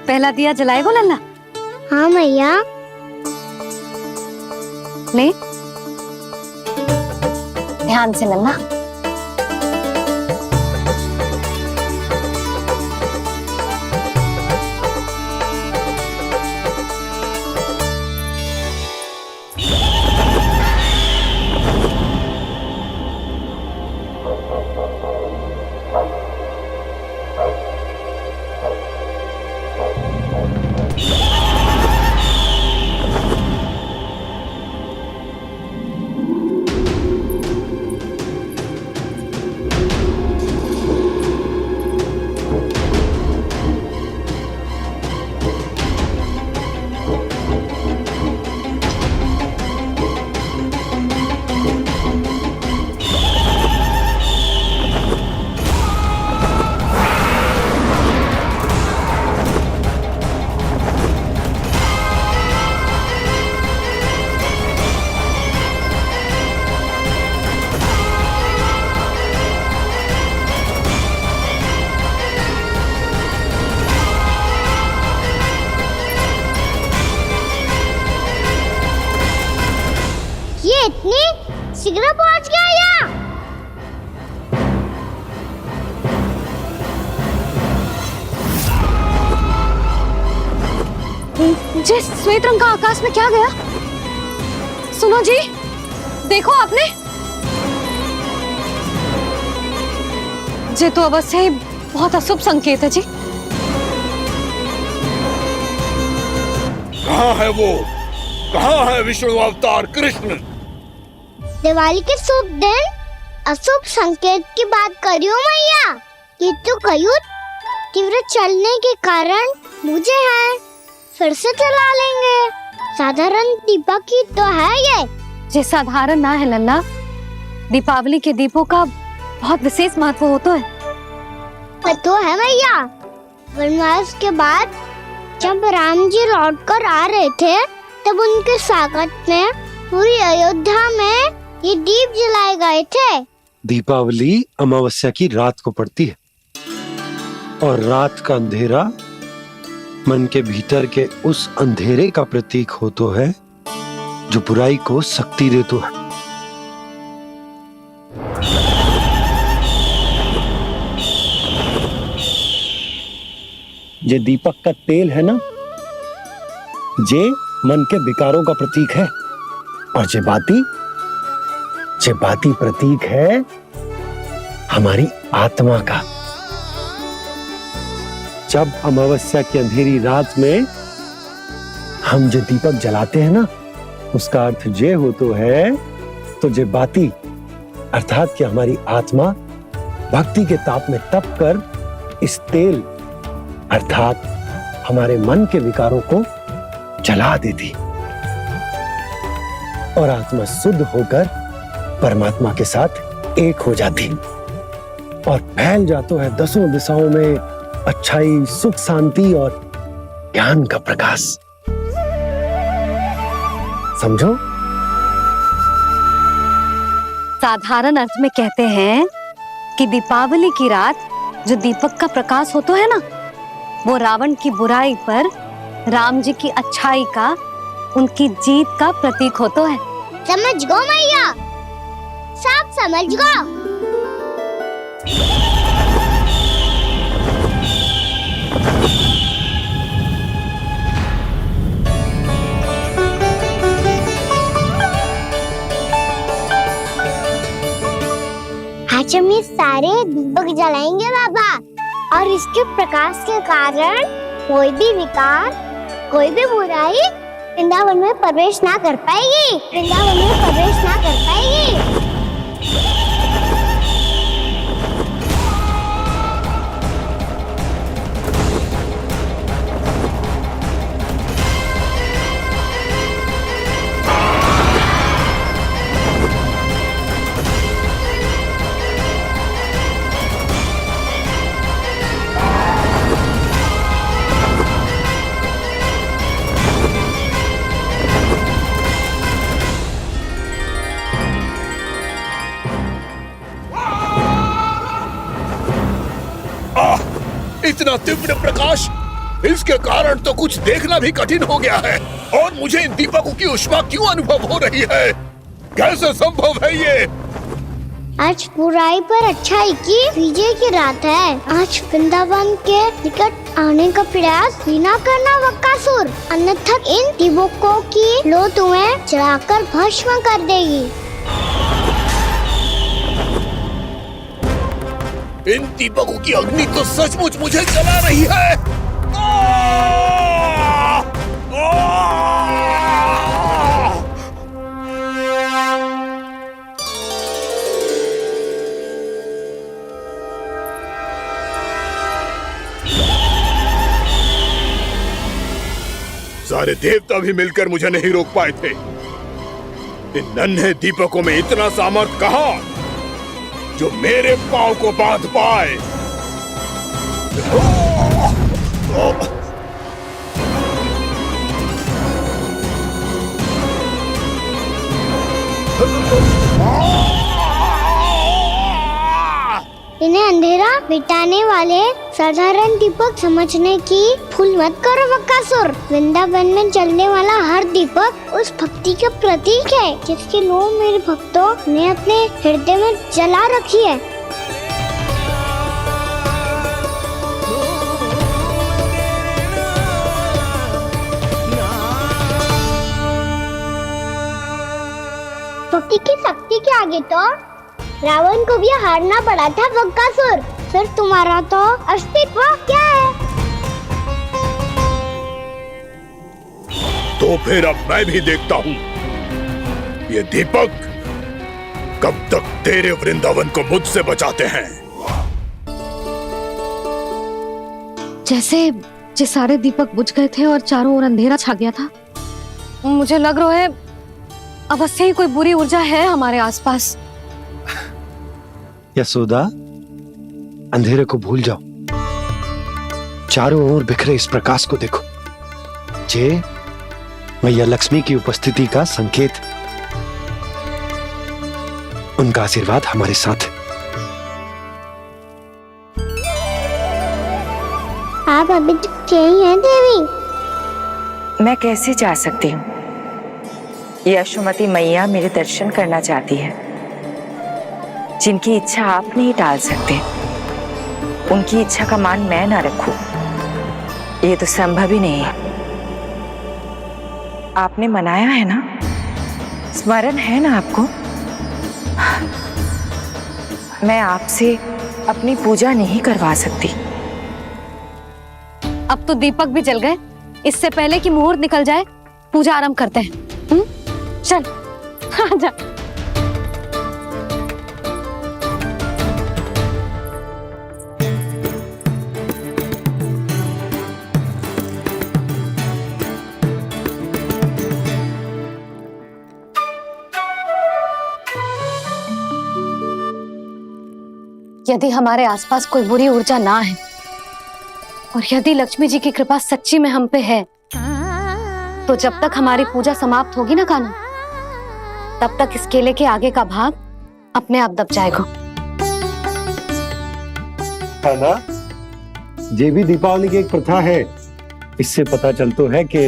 पहला दिया जलाएगो लल्ला? हाँ मैया। ले, ध्यान से लल्ला। ये इतनी शीघ्र पहुंच गया यहाँ? जी, श्वेत रंग का आकाश में क्या गया? सुनो जी, देखो आपने। ये तो अवश्य ही बहुत अशुभ संकेत है जी। कहाँ है वो? कहाँ है विष्णु अवतार कृष्ण? दिवाली के शुभ दिन अशुभ संकेत की बात करियो मैया। ये तो कयूत तीव्र चलने के कारण मुझे है, फिर से चला लेंगे। साधारण दीपक ही तो है ये साधारण ना है लल्ला। दीपावली के दीपों का बहुत विशेष महत्व होता है। तो है मैया। वनवास के बाद जब राम जी लौट कर आ रहे थे तब उनके स्वागत में पूरी अयोध्या में ये दीप जलाए गए थे। दीपावली अमावस्या की रात को पड़ती है और रात का अंधेरा मन के भीतर के उस अंधेरे का प्रतीक होता है जो बुराई को शक्ति देता है। ये दीपक का तेल है ना, जे मन के विकारों का प्रतीक है। और जे बाती प्रतीक है हमारी आत्मा का। जब अमावस्या की अंधेरी रात में हम जो दीपक जलाते हैं ना, उसका अर्थ ये हो तो है, तो जे बाती अर्थात कि हमारी आत्मा भक्ति के ताप में तप कर इस तेल अर्थात हमारे मन के विकारों को जला देती और आत्मा शुद्ध होकर परमात्मा के साथ एक हो जाती और फैल जाता है दसों दिशाओं में अच्छाई, सुख, शांति और ज्ञान का प्रकाश। समझो? साधारण अर्थ में कहते हैं कि दीपावली की रात जो दीपक का प्रकाश होता है ना, वो रावण की बुराई पर राम जी की अच्छाई का, उनकी जीत का प्रतीक होता है। समझ गो मैया, सब समझ गो। आज हम ये सारे दीपक जलाएंगे बाबा, और इसके प्रकाश के कारण कोई भी विकार, कोई भी बुराई वृंदावन में प्रवेश ना कर पाएगी, वृंदावन में प्रवेश ना कर पाएगी। इतना तीव्र प्रकाश इसके कारण तो कुछ देखना भी कठिन हो गया है। और मुझे इन दीपकों की उष्मा क्यों अनुभव हो रही है? कैसे संभव है ये? आज बुराई पर अच्छाई की विजय की रात है। आज वृंदावन के निकट आने का प्रयास बिना करना बकासुर, अन्यथा इन दीपकों की लो तुम्हें जलाकर भस्म कर देगी। इन दीपकों की अग्नि तो सचमुच मुझे जला रही है। सारे देवता भी मिलकर मुझे नहीं रोक पाए थे। इन नन्हे दीपकों में इतना सामर्थ्य कहां जो मेरे पांव को बांध पाए। इन्हें अंधेरा मिटाने वाले साधारण दीपक समझने की भूल मत करो बकासुर। वृंदावन में जलने वाला हर दीपक उस भक्ति का प्रतीक है जिसकी लो मेरे भक्तों ने अपने हृदय में जला रखी है। भक्ति की शक्ति के आगे तो रावण को भी हारना पड़ा था बकासुर। फिर तुम्हारा तो अस्तित्व क्या है? तो फिर अब मैं भी देखता हूँ ये दीपक कब तक तेरे वृंदावन को मुझसे बचाते हैं। जैसे ये सारे दीपक बुझ गए थे और चारों ओर अंधेरा छा गया था, मुझे लग रहा है अवश्य ही कोई बुरी ऊर्जा है हमारे आसपास। यशोदा, अंधेरे को भूल जाओ, चारों ओर बिखरे इस प्रकाश को देखो। जे मैया लक्ष्मी की उपस्थिति का संकेत, उनका आशीर्वाद हमारे साथ। आप अभी तक यही हैं देवी? मैं कैसे जा सकती हूँ? यशोमती मैया मेरे दर्शन करना चाहती है। जिनकी इच्छा आप नहीं टाल सकते, उनकी इच्छा का मान मैं ना रखूं, ये तो संभव ही नहीं है। आपने मनाया है ना, स्मरण है ना आपको? मैं आपसे अपनी पूजा नहीं करवा सकती। अब तो दीपक भी जल गए, इससे पहले कि मुहूर्त निकल जाए पूजा आरंभ करते हैं। चल आजा। यदि हमारे आसपास कोई बुरी ऊर्जा ना है और यदि लक्ष्मी जी की कृपा सच्ची में हम पे है, तो जब तक हमारी पूजा समाप्त होगी ना कान्हा, तब तक इस केले के आगे का भाग अपने आप दब जाएगा। कान्हा, ये भी दीपावली की एक प्रथा है। इससे पता चलता है कि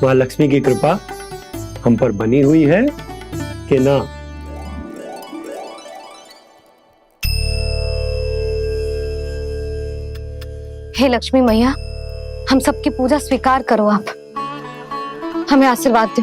माँ लक्ष्मी की कृपा हम पर बनी हुई है कि ना। हे लक्ष्मी मैया, हम सबकी पूजा स्वीकार करो, आप हमें आशीर्वाद दो।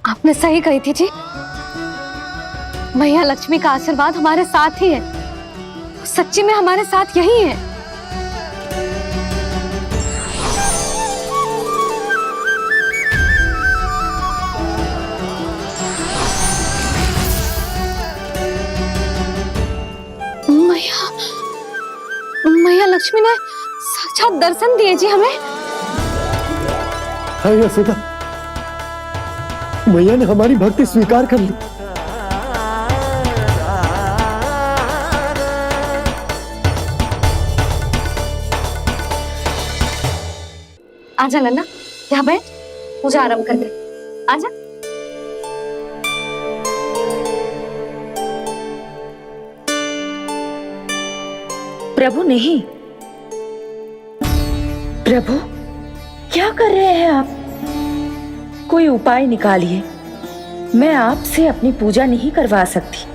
आपने सही कही थी जी, मैया लक्ष्मी का आशीर्वाद हमारे साथ ही है, सच्ची में हमारे साथ यही है। मैया लक्ष्मी ने साक्षात दर्शन दिए जी हमें। हाँ यशोदा, मैया ने हमारी भक्ति स्वीकार कर ली। आजा नन्ना, यहाँ बैठ, पूजा आरंभ कर दे। आजा। प्रभु नहीं, प्रभु क्या कर रहे हैं आप? कोई उपाय निकालिए, मैं आपसे अपनी पूजा नहीं करवा सकती।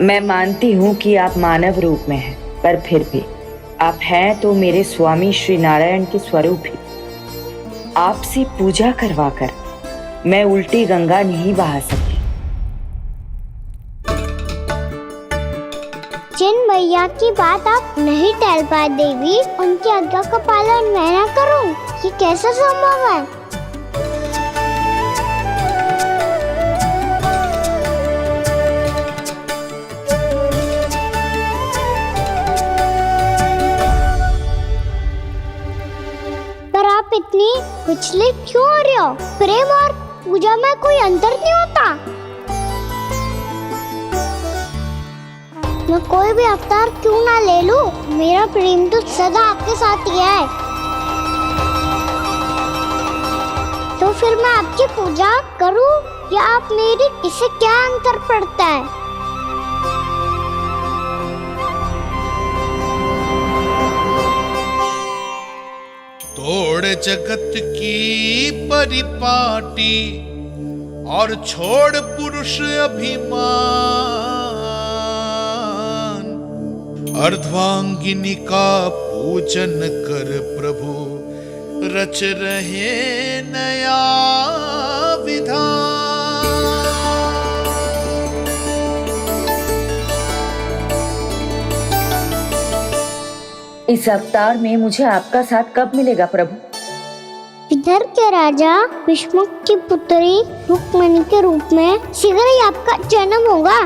मैं मानती हूँ कि आप मानव रूप में हैं, पर फिर भी आप हैं तो मेरे स्वामी श्री नारायण के स्वरूप ही। आपसे पूजा करवाकर मैं उल्टी गंगा नहीं बहा सकती। जिन भैया की बात आप नहीं टाल पाए देवी, उनकी आज्ञा का पालन मैं ना करूं, ये कैसे संभव है? पर आप इतनी विचलित क्यों हो रहे हो? प्रेम और पूजा में कोई अंतर नहीं होता। मैं कोई भी अवतार क्यों ना ले लूं, मेरा प्रेम तो सदा आपके साथ ही है। तो फिर मैं आपकी पूजा करूं या आप मेरी, इससे क्या अंतर पड़ता है? तोड़ जगत की परिपाटी और छोड़ पुरुष अभिमान, अर्धांगिनी का पूजन कर प्रभु, रच रहे नया विधान। इस अवतार में मुझे आपका साथ कब मिलेगा प्रभु? विदर के राजा भीष्म की पुत्री रुक्मिणी के रूप में शीघ्र ही आपका जन्म होगा।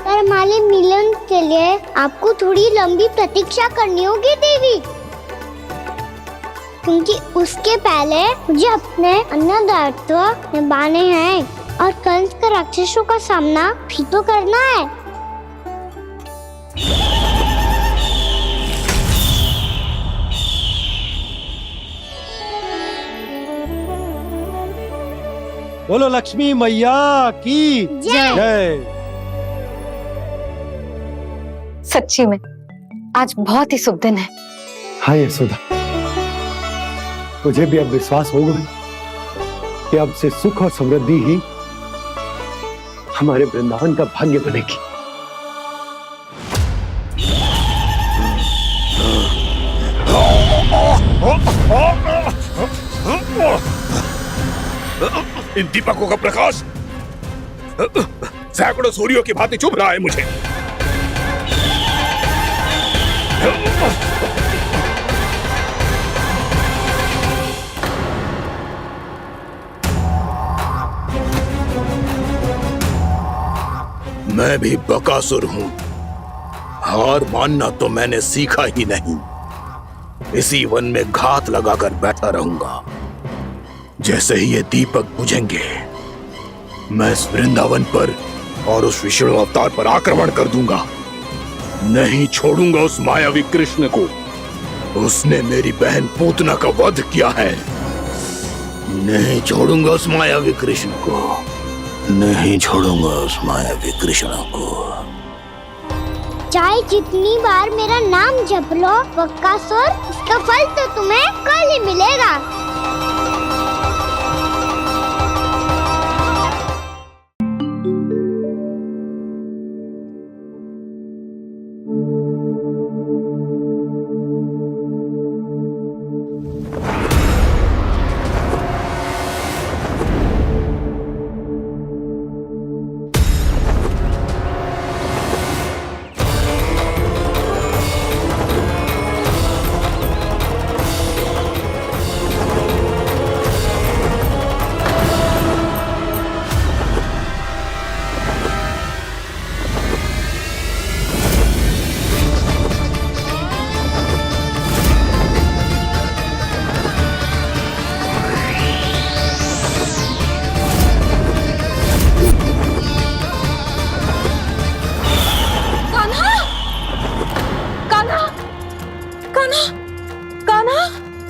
पर हमारे मिलन के लिए आपको थोड़ी लंबी प्रतीक्षा करनी होगी देवी, क्योंकि उसके पहले मुझे अपने अन्य दायित्व निभाने हैं और कंस के राक्षसों का सामना भी तो करना है। बोलो लक्ष्मी मैया की जय। जय। सच्ची में आज बहुत ही शुभ दिन है। हाँ यशोदा, मुझे भी अब विश्वास हो गया कि अब से सुख और समृद्धि ही हमारे वृंदावन का भाग्य बनेगी। इन दीपकों का प्रकाश सैकड़ों सूर्यों की भांति चुभ रहा है मुझे। मैं भी बकासुर हूं, हार मानना तो मैंने सीखा ही नहीं। इसी वन में घात लगाकर बैठा रहूंगा। जैसे ही ये दीपक बुझेंगे, मैं इस वृंदावन पर और उस विष्णु अवतार पर आक्रमण कर दूंगा। नहीं छोड़ूंगा उस मायावी कृष्ण को। उसने मेरी बहन पूतना का वध किया है। नहीं छोड़ूंगा उस मायावी कृष्ण को। नहीं छोड़ूंगा उस मायावी कृष्ण को। चाहे जितनी बार मेरा नाम जप लो बकासुर, इसका फल तो तुम्हें कल ही मिलेगा।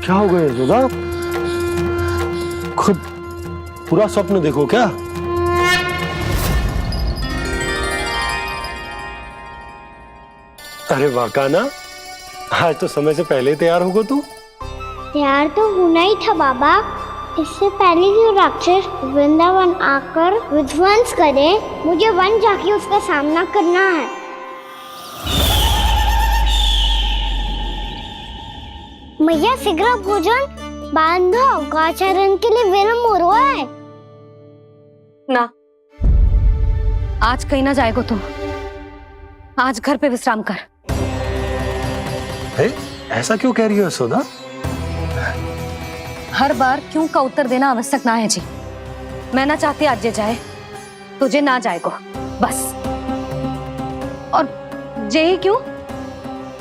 क्या हो गया यशोदा? खुद पूरा स्वप्न देखो क्या? अरे वाकाना, आज तो समय से पहले तैयार होगा तू। तैयार तो होना ही था बाबा। इससे पहले कि राक्षस वृंदावन आकर विध्वंस करे, मुझे वन जाके उसका सामना करना है। मैया शीघ्र भोजन बांधो, गौचरण के लिए विलंब हो रहा है। ना, आज कहीं ना जाएगो तुम। आज घर पे विश्राम कर। ऐसा क्यों कह रही हो यशोदा? हर बार क्यों का उत्तर देना आवश्यक ना है जी। मैं ना चाहती आज ये जाए, तुझे ना जाएगो बस। और जे ही क्यों,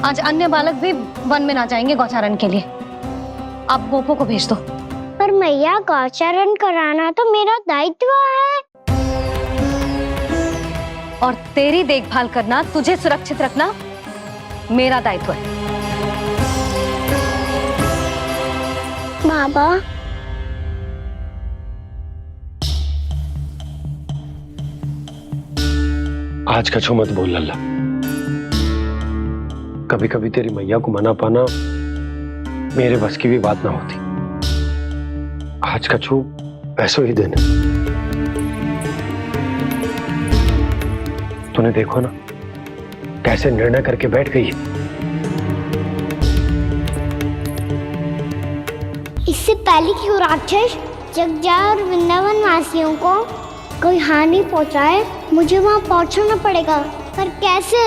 आज अन्य बालक भी वन में ना जाएंगे गौचारण के लिए। आप गोपो को भेज दो। पर मैया गौचरण कराना तो मेरा दायित्व है। और तेरी देखभाल करना, तुझे सुरक्षित रखना मेरा दायित्व है। बाबा, आज कछु मत बोल लल्ला। कभी कभी तेरी मैया को मना पाना मेरे बस की भी बात ना होती। आज कछु ऐसो ही दिन है। तूने देखो ना कैसे निर्णय करके बैठ गई है। इससे पहले कि वो राक्षस जगजाय और वृंदावन वासियों को कोई हानि पहुंचाए, मुझे वहां पहुंचना पड़ेगा। पर कैसे?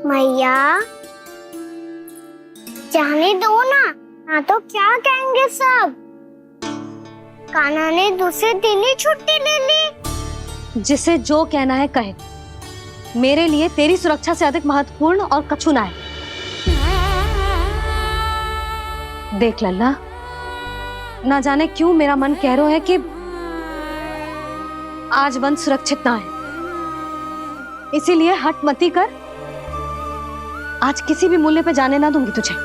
मैया, जाने दो ना तो क्या कहेंगे सब। कान्हा ने दूसरे दिन ही छुट्टी ले ली। जिसे जो कहना है कहे। मेरे लिए तेरी सुरक्षा से अधिक महत्वपूर्ण और कछु ना है। देख लल्ला, ना जाने क्यों मेरा मन कह रहा है कि आज वन सुरक्षित ना है। इसीलिए हट मती कर। आज किसी भी मूल्य पे जाने ना दूंगी तुझे।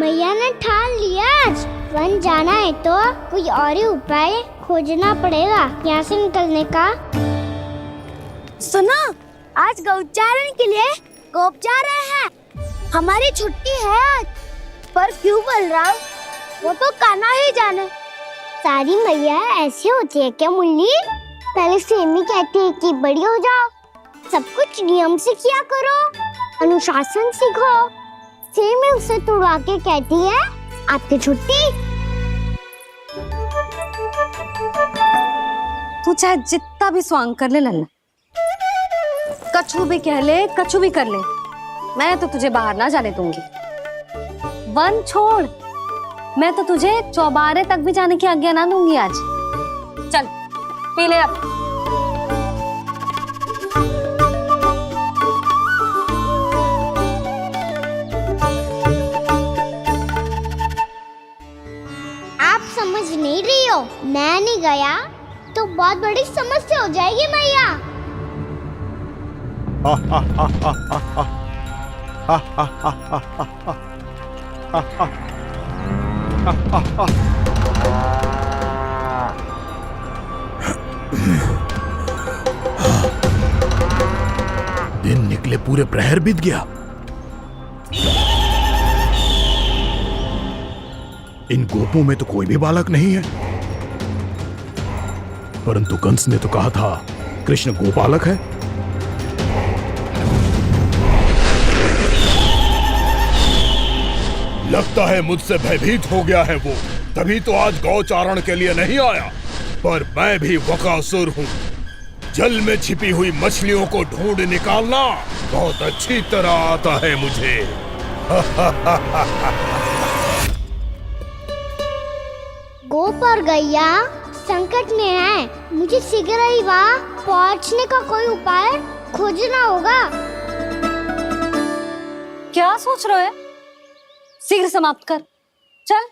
मैया ने ठान लिया, आज वन जाना है तो कोई और ही उपाय खोजना पड़ेगा यहाँ से निकलने का। सुनो, आज गौचारण के लिए गोप जा रहे हैं। हमारी छुट्टी है आज। पर क्यों बलराम? वो तो कान्हा ही जाने। सारी मैया ऐसी होती है क्या मुन्नी? पहले सेमी कहती है कि बड़ी हो जाओ, सब कुछ नियम से किया करो, अनुशासन सीखो। सेमी उसे तुड़वा के कहती है आपकी छुट्टी। तू चाहे जितना भी स्वांग कर ले लल्ला, कछु भी कह ले, कछु भी कर ले, मैं तो तुझे बाहर ना जाने दूंगी। वन छोड़, मैं तो तुझे चौबारे तक भी जाने की आज्ञा ना दूंगी आज। चल पी ले अब। आप समझ नहीं रही हो, मैं नहीं गया तो बहुत बड़ी समस्या हो जाएगी मैया। दिन निकले पूरे प्रहर बीत गया। इन गोपों में तो कोई भी बालक नहीं है। परंतु कंस ने तो कहा था कृष्ण गोपालक है। लगता है मुझसे भयभीत हो गया है वो, तभी तो आज गौचारण के लिए नहीं आया। पर मैं भी बकासुर हूँ। जल में छिपी हुई मछलियों को ढूंढ निकालना बहुत अच्छी तरह आता है मुझे। गोप और गैया संकट में है, मुझे शीघ्र ही वहाँ पहुँचने का कोई उपाय खोजना होगा। क्या सोच रहे हो? शीघ्र समाप्त कर। चल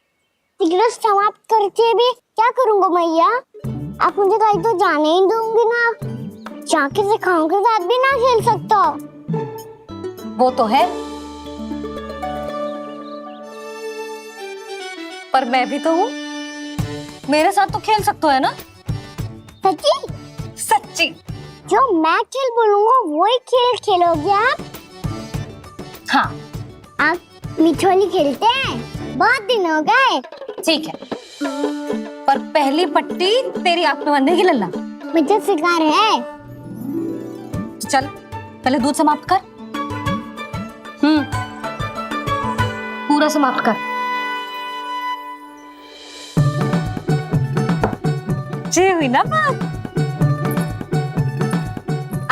सिगरेट समाप्त करके भी क्या करूंगा मैया? आप मुझे कहीं तो जाने ही दूंगी ना। जाके सिखाओं के साथ भी ना खेल सकता। वो तो है, पर मैं भी तो हूँ, मेरे साथ तो खेल सकते हो है ना? सच्ची? सच्ची। जो मैं खेल बोलूंगा वही खेल खेलोगे आप? हाँ आप मिठोली खेलते हैं? बहुत दिन हो गए। ठीक है, पर पहली पट्टी तेरी आंख में बंधेगी लल्ला। मुझे शिकार है। चल पहले दूध समाप्त कर। पूरा समाप्त कर। ये हुई ना बात।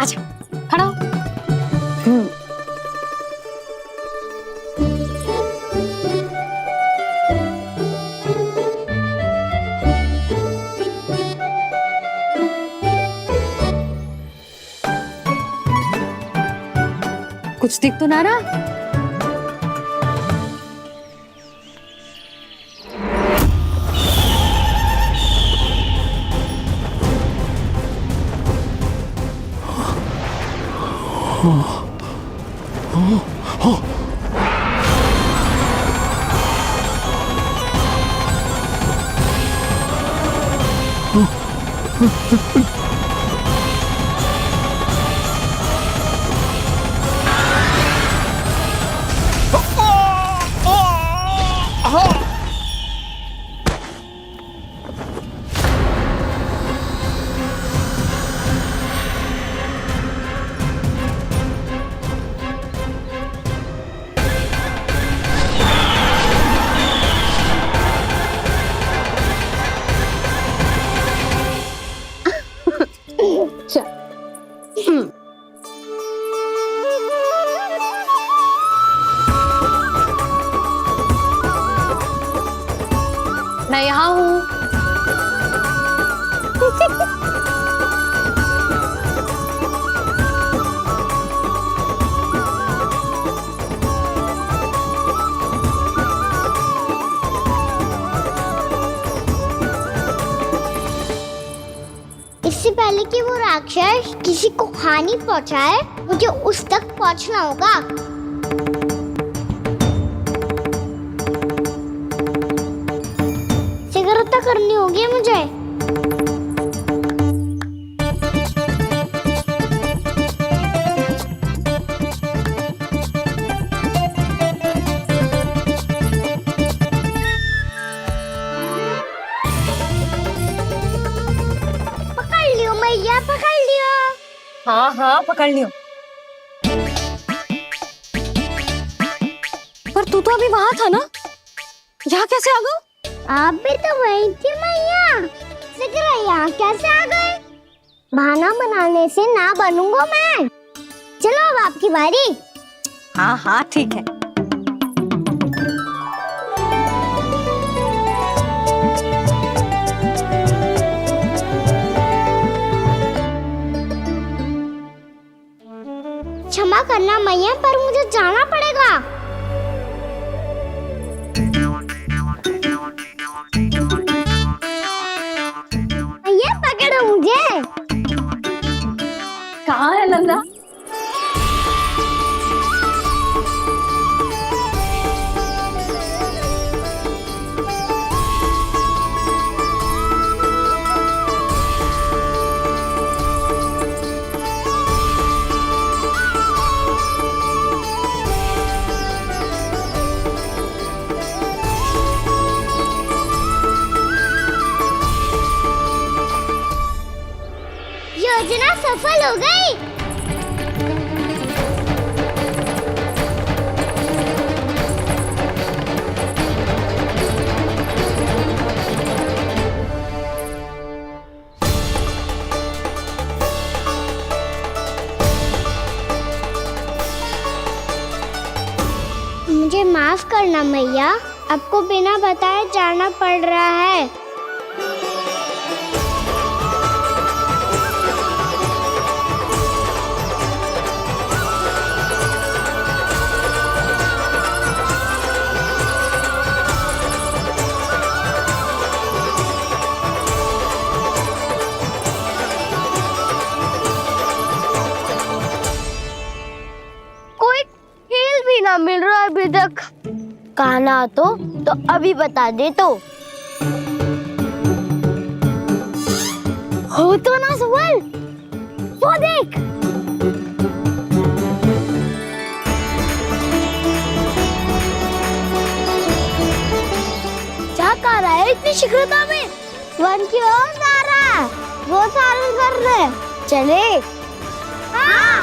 आजा खड़ा हो। कुछ दिख तो ना रहा? मैं यहाँ हूँ। इससे पहले कि वो राक्षस किसी को हानि पहुंचाए, मुझे उस तक पहुंचना होगा। सिगरेट करनी होगी मुझे। पकड़ लियो मैया, पकड़ लियो। हाँ हाँ पकड़ लियो। पर तू तो अभी वहां था ना, यहाँ कैसे आ गया? आप भी तो वही थी मैया। सिगरेट यहाँ कैसे आ गए? बहाना बनाने से ना बनूंगा मैं। चलो अब आपकी बारी। हाँ हाँ ठीक है। क्षमा करना मैया, पर मुझे जाना पड़ेगा। मैया पकड़ो मुझे। कहाँ है लल्ला? योजना सफल हो गई। मुझे माफ करना मैया, आपको बिना बताए जाना पड़ रहा है। भी ना मिल रहा अभी तक। कहना तो अभी बता दे तो। हो तो ना सुबल, वो देख। क्या कर रहा है इतनी शीघ्रता में? वन की ओर जा रहा है, वो सारे कर रहे। चले। हाँ।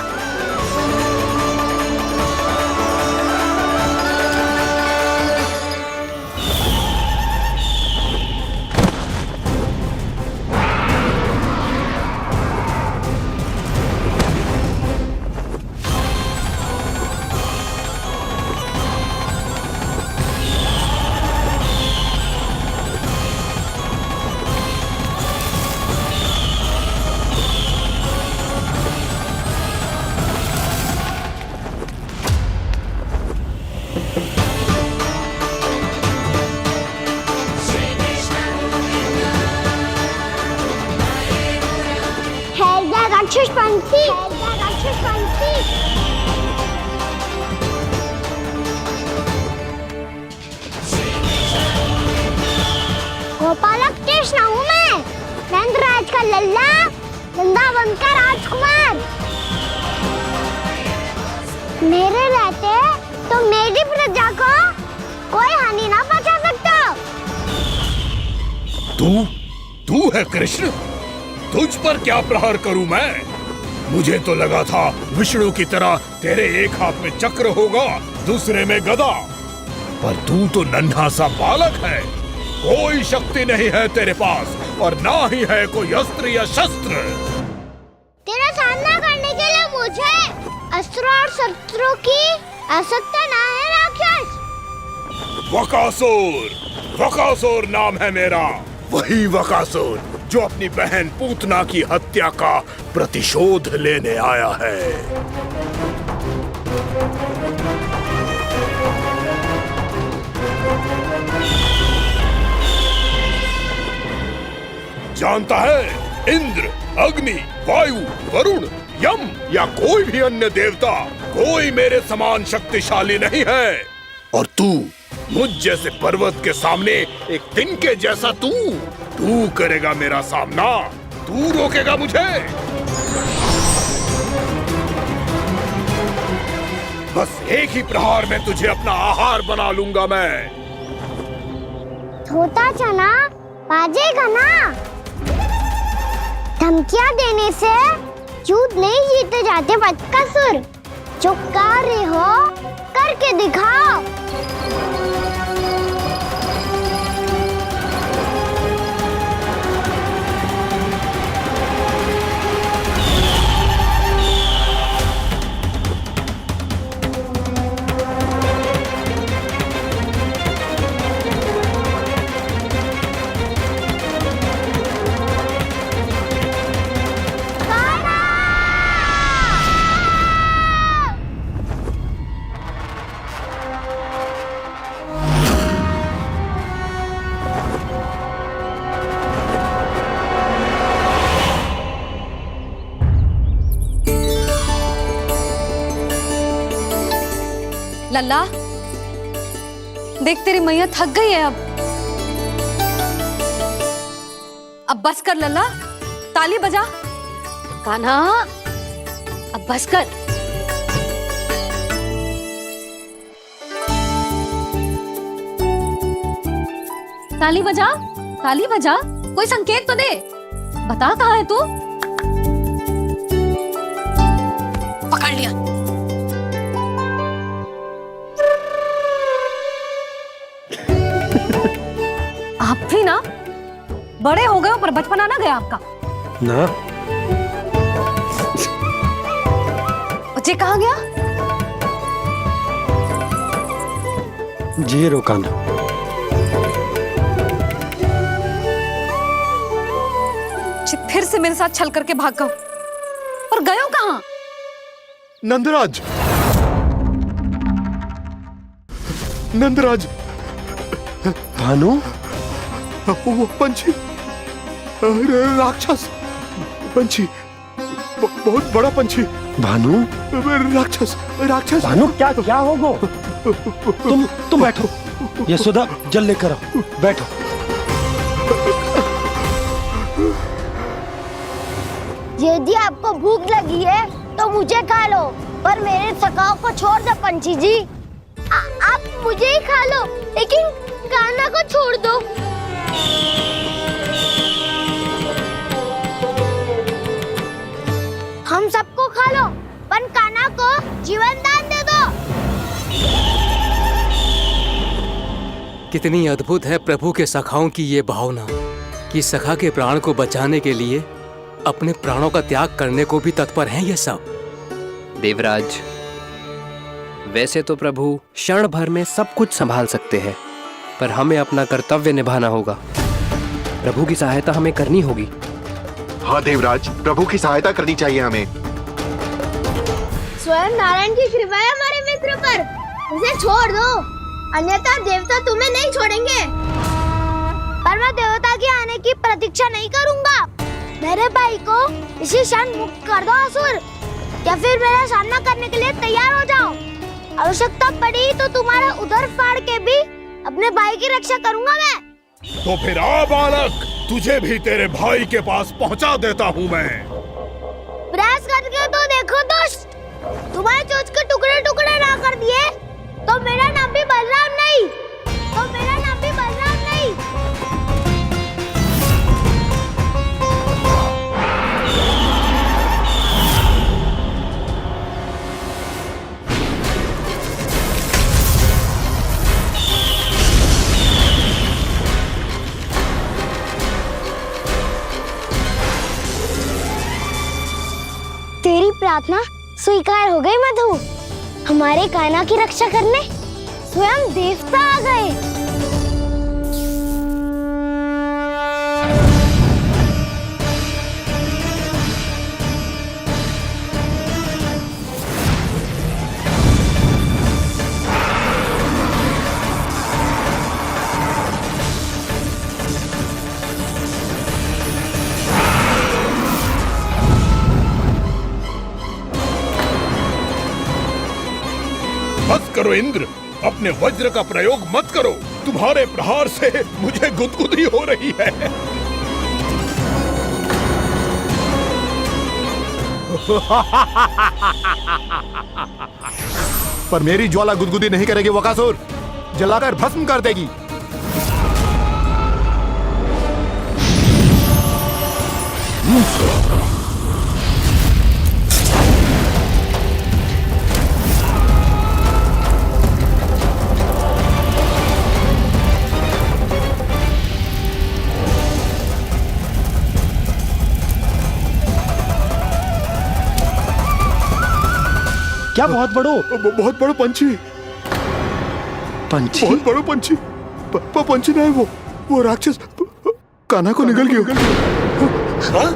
गोपालक कृष्ण हूँ मैं, नंदराज का लल्ला, वृंदावन का राजकुमार। मेरे रहते तो मेरी प्रजा को कोई हानि ना पहुंचा सकता। तू है कृष्ण? तुझ पर क्या प्रहार करूं मैं? मुझे तो लगा था विष्णु की तरह तेरे एक हाथ में चक्र होगा, दूसरे में गदा, पर तू तो नन्हा सा बालक है। कोई शक्ति नहीं है तेरे पास और ना ही है कोई अस्त्र या शस्त्र। तेरा सामना करने के लिए मुझे अस्त्र और शस्त्रों की आवश्यकता ना है राक्षस। वकासुर नाम है मेरा, वही वकासुर जो अपनी बहन पूतना की हत्या का प्रतिशोध लेने आया है। जानता है, इंद्र, अग्नि, वायु, वरुण, यम या कोई भी अन्य देवता, कोई मेरे समान शक्तिशाली नहीं है। और तू, मुझ जैसे पर्वत के सामने एक तिनके जैसा तू करेगा मेरा सामना? तू रोकेगा मुझे? बस एक ही प्रहार में तुझे अपना आहार बना लूंगा मैं। छोटा चना बाजेगा ना। धमकियां देने से युद्ध नहीं जीते जाते बदकसूर। जो कार्य हो करके दिखाओ। लल्ला, देख तेरी मैया थक गई है अब बस कर लल्ला, ताली बजा। कान्हा, अब बस कर। ताली बजा, ताली बजा, कोई संकेत तो दे। बता कहाँ है तू? पकड़ लिया। आप भी ना बड़े हो गए हो, पर बचपना ना गया आपका ना। बच्चे कहाँ गया? जी रोकाना। फिर से मेरे साथ छल करके भाग गए, और गए हो कहाँ? नंदराज, नंदराज, भानु, वो पंछी, राक्षस पंछी, बहुत बड़ा पंछी। भानु, राक्षस राक्षस। भानु क्या होगा? तुम बैठो, यशोदा जल लेकर आओ, बैठो। यदि आपको भूख लगी है तो मुझे खा लो, पर मेरे सखाओं को छोड़ दो पंछी जी। आप मुझे ही खा लो, लेकिन कान्हा को छोड़ दो। हम सबको खा लो, पर कान्हा को जीवन दान दे दो। कितनी अद्भुत है प्रभु के सखाओं की ये भावना कि सखा के प्राण को बचाने के लिए अपने प्राणों का त्याग करने को भी तत्पर हैं ये सब। देवराज, वैसे तो प्रभु क्षण भर में सब कुछ संभाल सकते हैं, पर हमें अपना कर्तव्य निभाना होगा। प्रभु की सहायता हमें करनी होगी। हाँ देवराज, प्रभु की सहायता करनी चाहिए हमें। स्वयं नारायण की कृपा है हमारे मित्र पर, उसे छोड़ दो, अन्यथा देवता तुम्हें नहीं छोड़ेंगे। पर मैं देवता के आने की प्रतीक्षा नहीं करूंगा। मेरे भाई को इसी क्षण मुक्त कर दो असुर, या फिर मेरा सामना करने के लिए तैयार हो जाओ। आवश्यकता पड़ी तो तुम्हारा उदर फाड़ के भी अपने भाई की रक्षा करूंगा मैं। तो फिर आ बालक, तुझे भी तेरे भाई के पास पहुंचा देता हूँ मैं। प्रयास करके तो देखो दोस्त, तुम्हारे चोंच के टुकड़े टुकड़े ना कर दिए तो मेरा नाम भी बलराम नहीं, तो मेरा नाम भी बलराम नहीं। तेरी प्रार्थना स्वीकार हो गई मधु। हमारे कान्हा की रक्षा करने स्वयं देवता आ गए। बस करो इंद्र, अपने वज्र का प्रयोग मत करो। तुम्हारे प्रहार से मुझे गुदगुदी हो रही है। पर मेरी ज्वाला गुदगुदी नहीं करेगी वकासुर, जलाकर भस्म कर देगी। क्या बहुत बड़ो? बहुत बड़ा पंछी। पंछी? बहुत बड़ा पंछी। पंछी नहीं, वो राक्षस कान्हा को निगल गया। हाँ?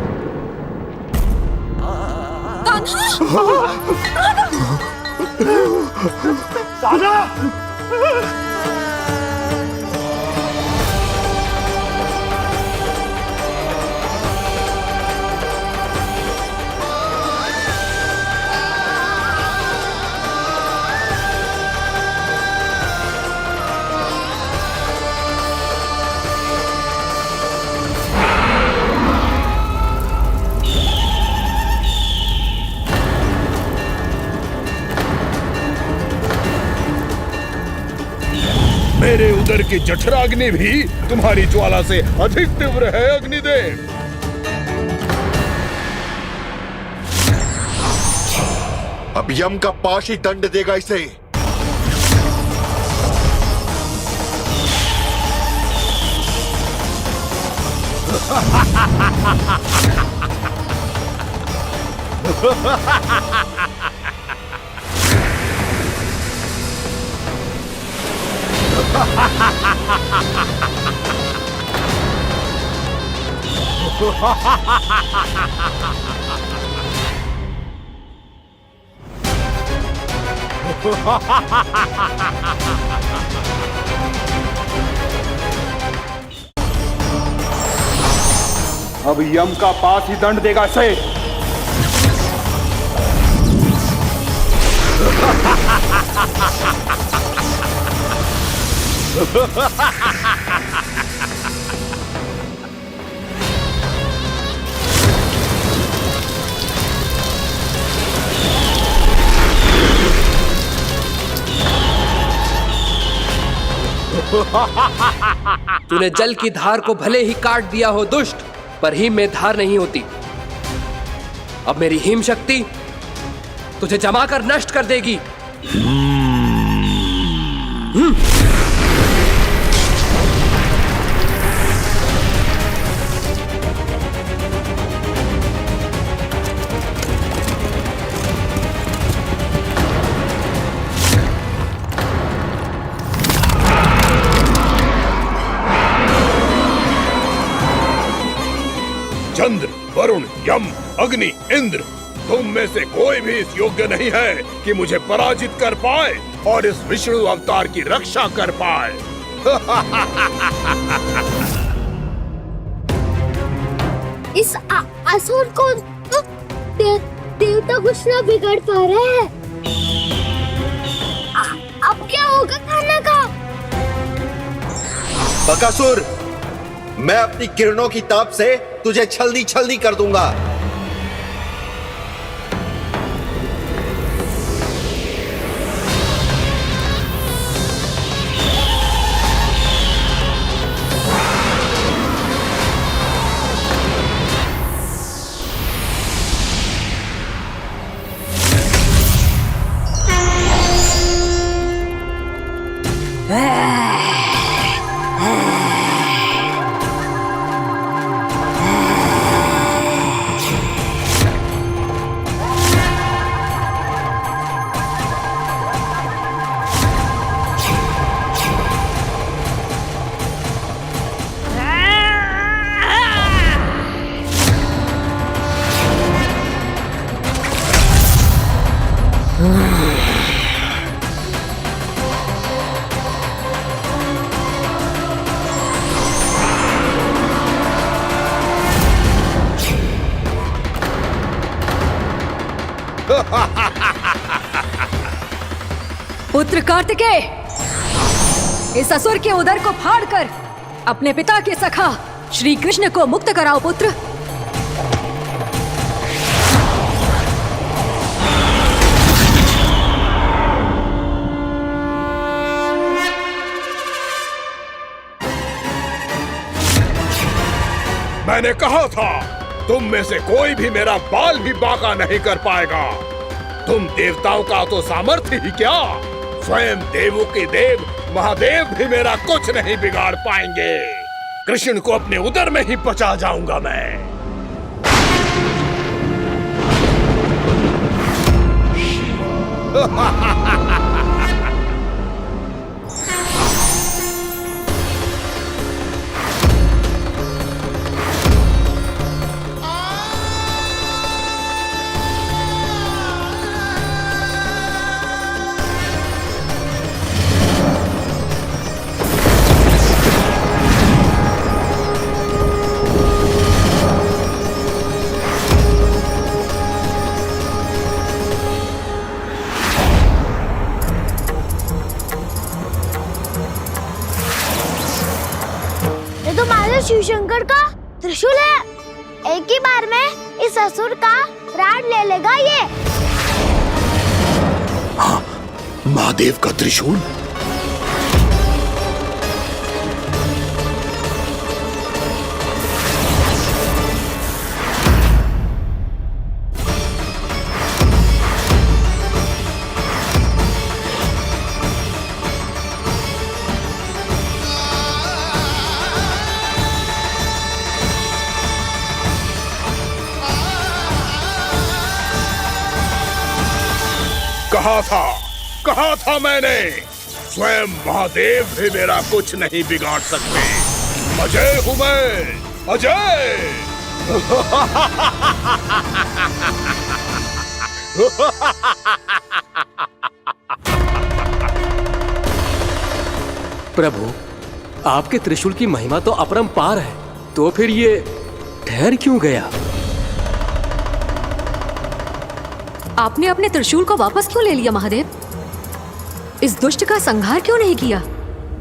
मेरे उदर की जठराग्नि भी तुम्हारी ज्वाला से अधिक तीव्र है अग्निदेव। अब यम का पाश ही दंड देगा इसे। अब यम का पास ही दंड देगा इसे। तूने जल की धार को भले ही काट दिया हो दुष्ट, पर हिम में धार नहीं होती। अब मेरी हिम शक्ति तुझे जमा कर नष्ट कर देगी। चंद्र, वरुण, यम, अग्नि, इंद्र, तुम में से कोई भी इस योग्य नहीं है कि मुझे पराजित कर पाए और इस विष्णु अवतार की रक्षा कर पाए। इस असुर को तो देवता कुछ ना बिगाड़ पा रहे हैं। अब क्या होगा खाना का? बकासुर, मैं अपनी किरणों की ताप से तुझे छल्दी छल्दी कर दूंगा। पुत्र कार्तिकेय, इस असुर के उदर को फाड़कर अपने पिता के सखा श्री कृष्ण को मुक्त कराओ पुत्र। मैंने कहा था, तुम में से कोई भी मेरा बाल भी बांका नहीं कर पाएगा। तुम देवताओं का तो सामर्थ्य ही क्या, स्वयं देवों के देव महादेव भी मेरा कुछ नहीं बिगाड़ पाएंगे। कृष्ण को अपने उदर में ही पचा जाऊंगा मैं। शिव शंकर का त्रिशूल है। एक ही बार में इस असुर का प्राण ले लेगा ये। हाँ, महादेव का त्रिशूल। कहा था मैंने, स्वयं महादेव भी मेरा कुछ नहीं बिगाड़ सकते। अजय हूं मैं, अजय। प्रभु, आपके त्रिशूल की महिमा तो अपरंपार है, तो फिर ये ठहर क्यों गया? आपने अपने त्रिशूल को वापस क्यों ले लिया महादेव? इस दुष्ट का संहार क्यों नहीं किया?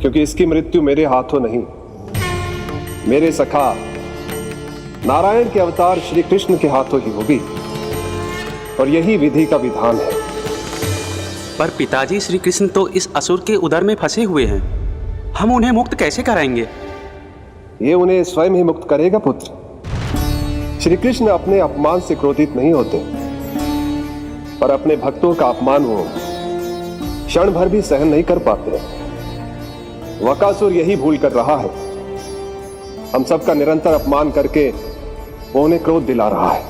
क्योंकि इसकी मृत्यु मेरे हाथों नहीं, मेरे सखा नारायण के अवतार श्री कृष्ण के हाथों ही होगी, और यही विधि का विधान है। पर पिताजी, श्री कृष्ण तो इस असुर के उदर में फंसे हुए हैं, हम उन्हें मुक्त कैसे कराएंगे? ये उन्हें स्वयं ही मुक्त करेगा पुत्र। श्री कृष्ण अपने अपमान से क्रोधित नहीं होते, पर अपने भक्तों का अपमान वो क्षण भर भी सहन नहीं कर पाते। वकासुर यही भूल कर रहा है, हम सबका निरंतर अपमान करके वो उन्हें क्रोध दिला रहा है।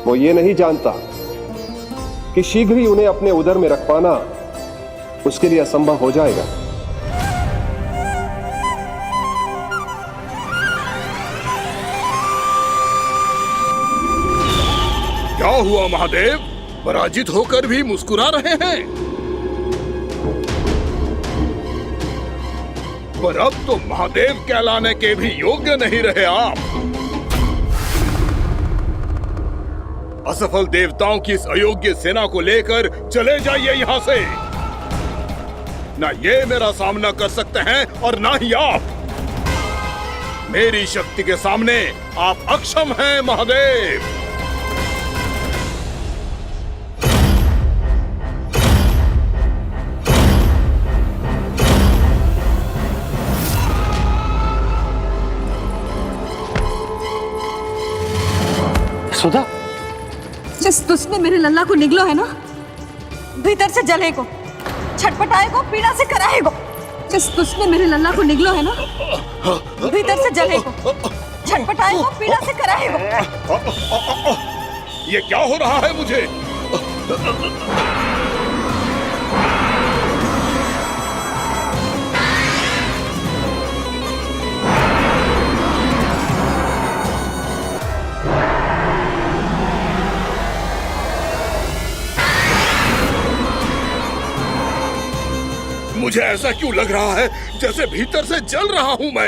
वो ये नहीं जानता कि शीघ्र ही उन्हें अपने उदर में रख पाना उसके लिए असंभव हो जाएगा। क्या हुआ महादेव? पराजित होकर भी मुस्कुरा रहे हैं। पर अब तो महादेव कहलाने के भी योग्य नहीं रहे आप। असफल देवताओं की इस अयोग्य सेना को लेकर चले जाइए यहाँ से। ना ये मेरा सामना कर सकते हैं और ना ही आप। मेरी शक्ति के सामने आप अक्षम हैं महादेव। सुधा, जिस दुष्ट ने मेरे लल्ला को निगलो है ना, भीतर से जलेगो, छटपटाएगो, पीड़ा से कराएगो। जिस दुष्ट ने मेरे लल्ला को निगलो है ना, भीतर से जलेगो, छटपटाएगो, पीड़ा से कराएगो। ये क्या हो रहा है मुझे? मुझे ऐसा क्यों लग रहा है जैसे भीतर से जल रहा हूं मैं?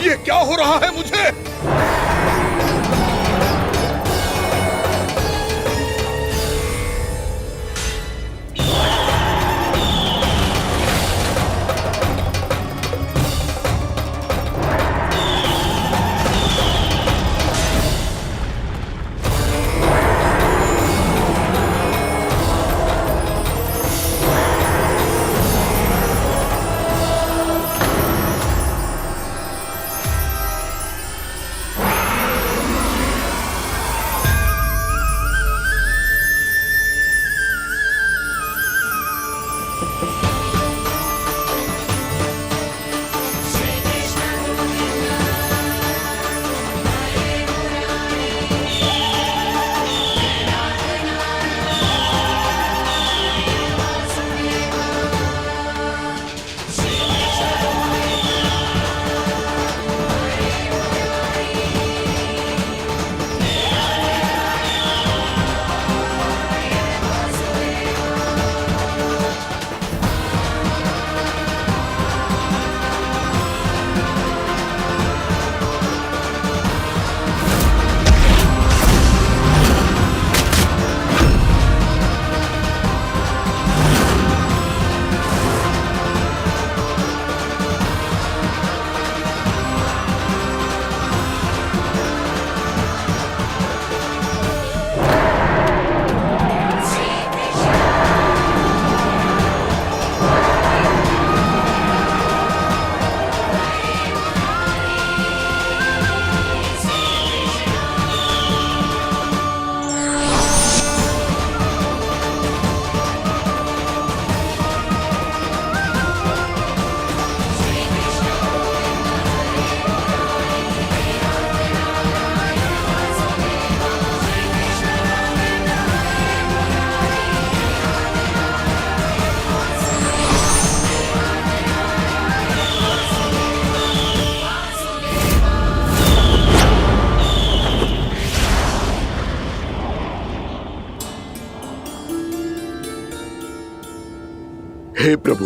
ये क्या हो रहा है मुझे? हे प्रभु,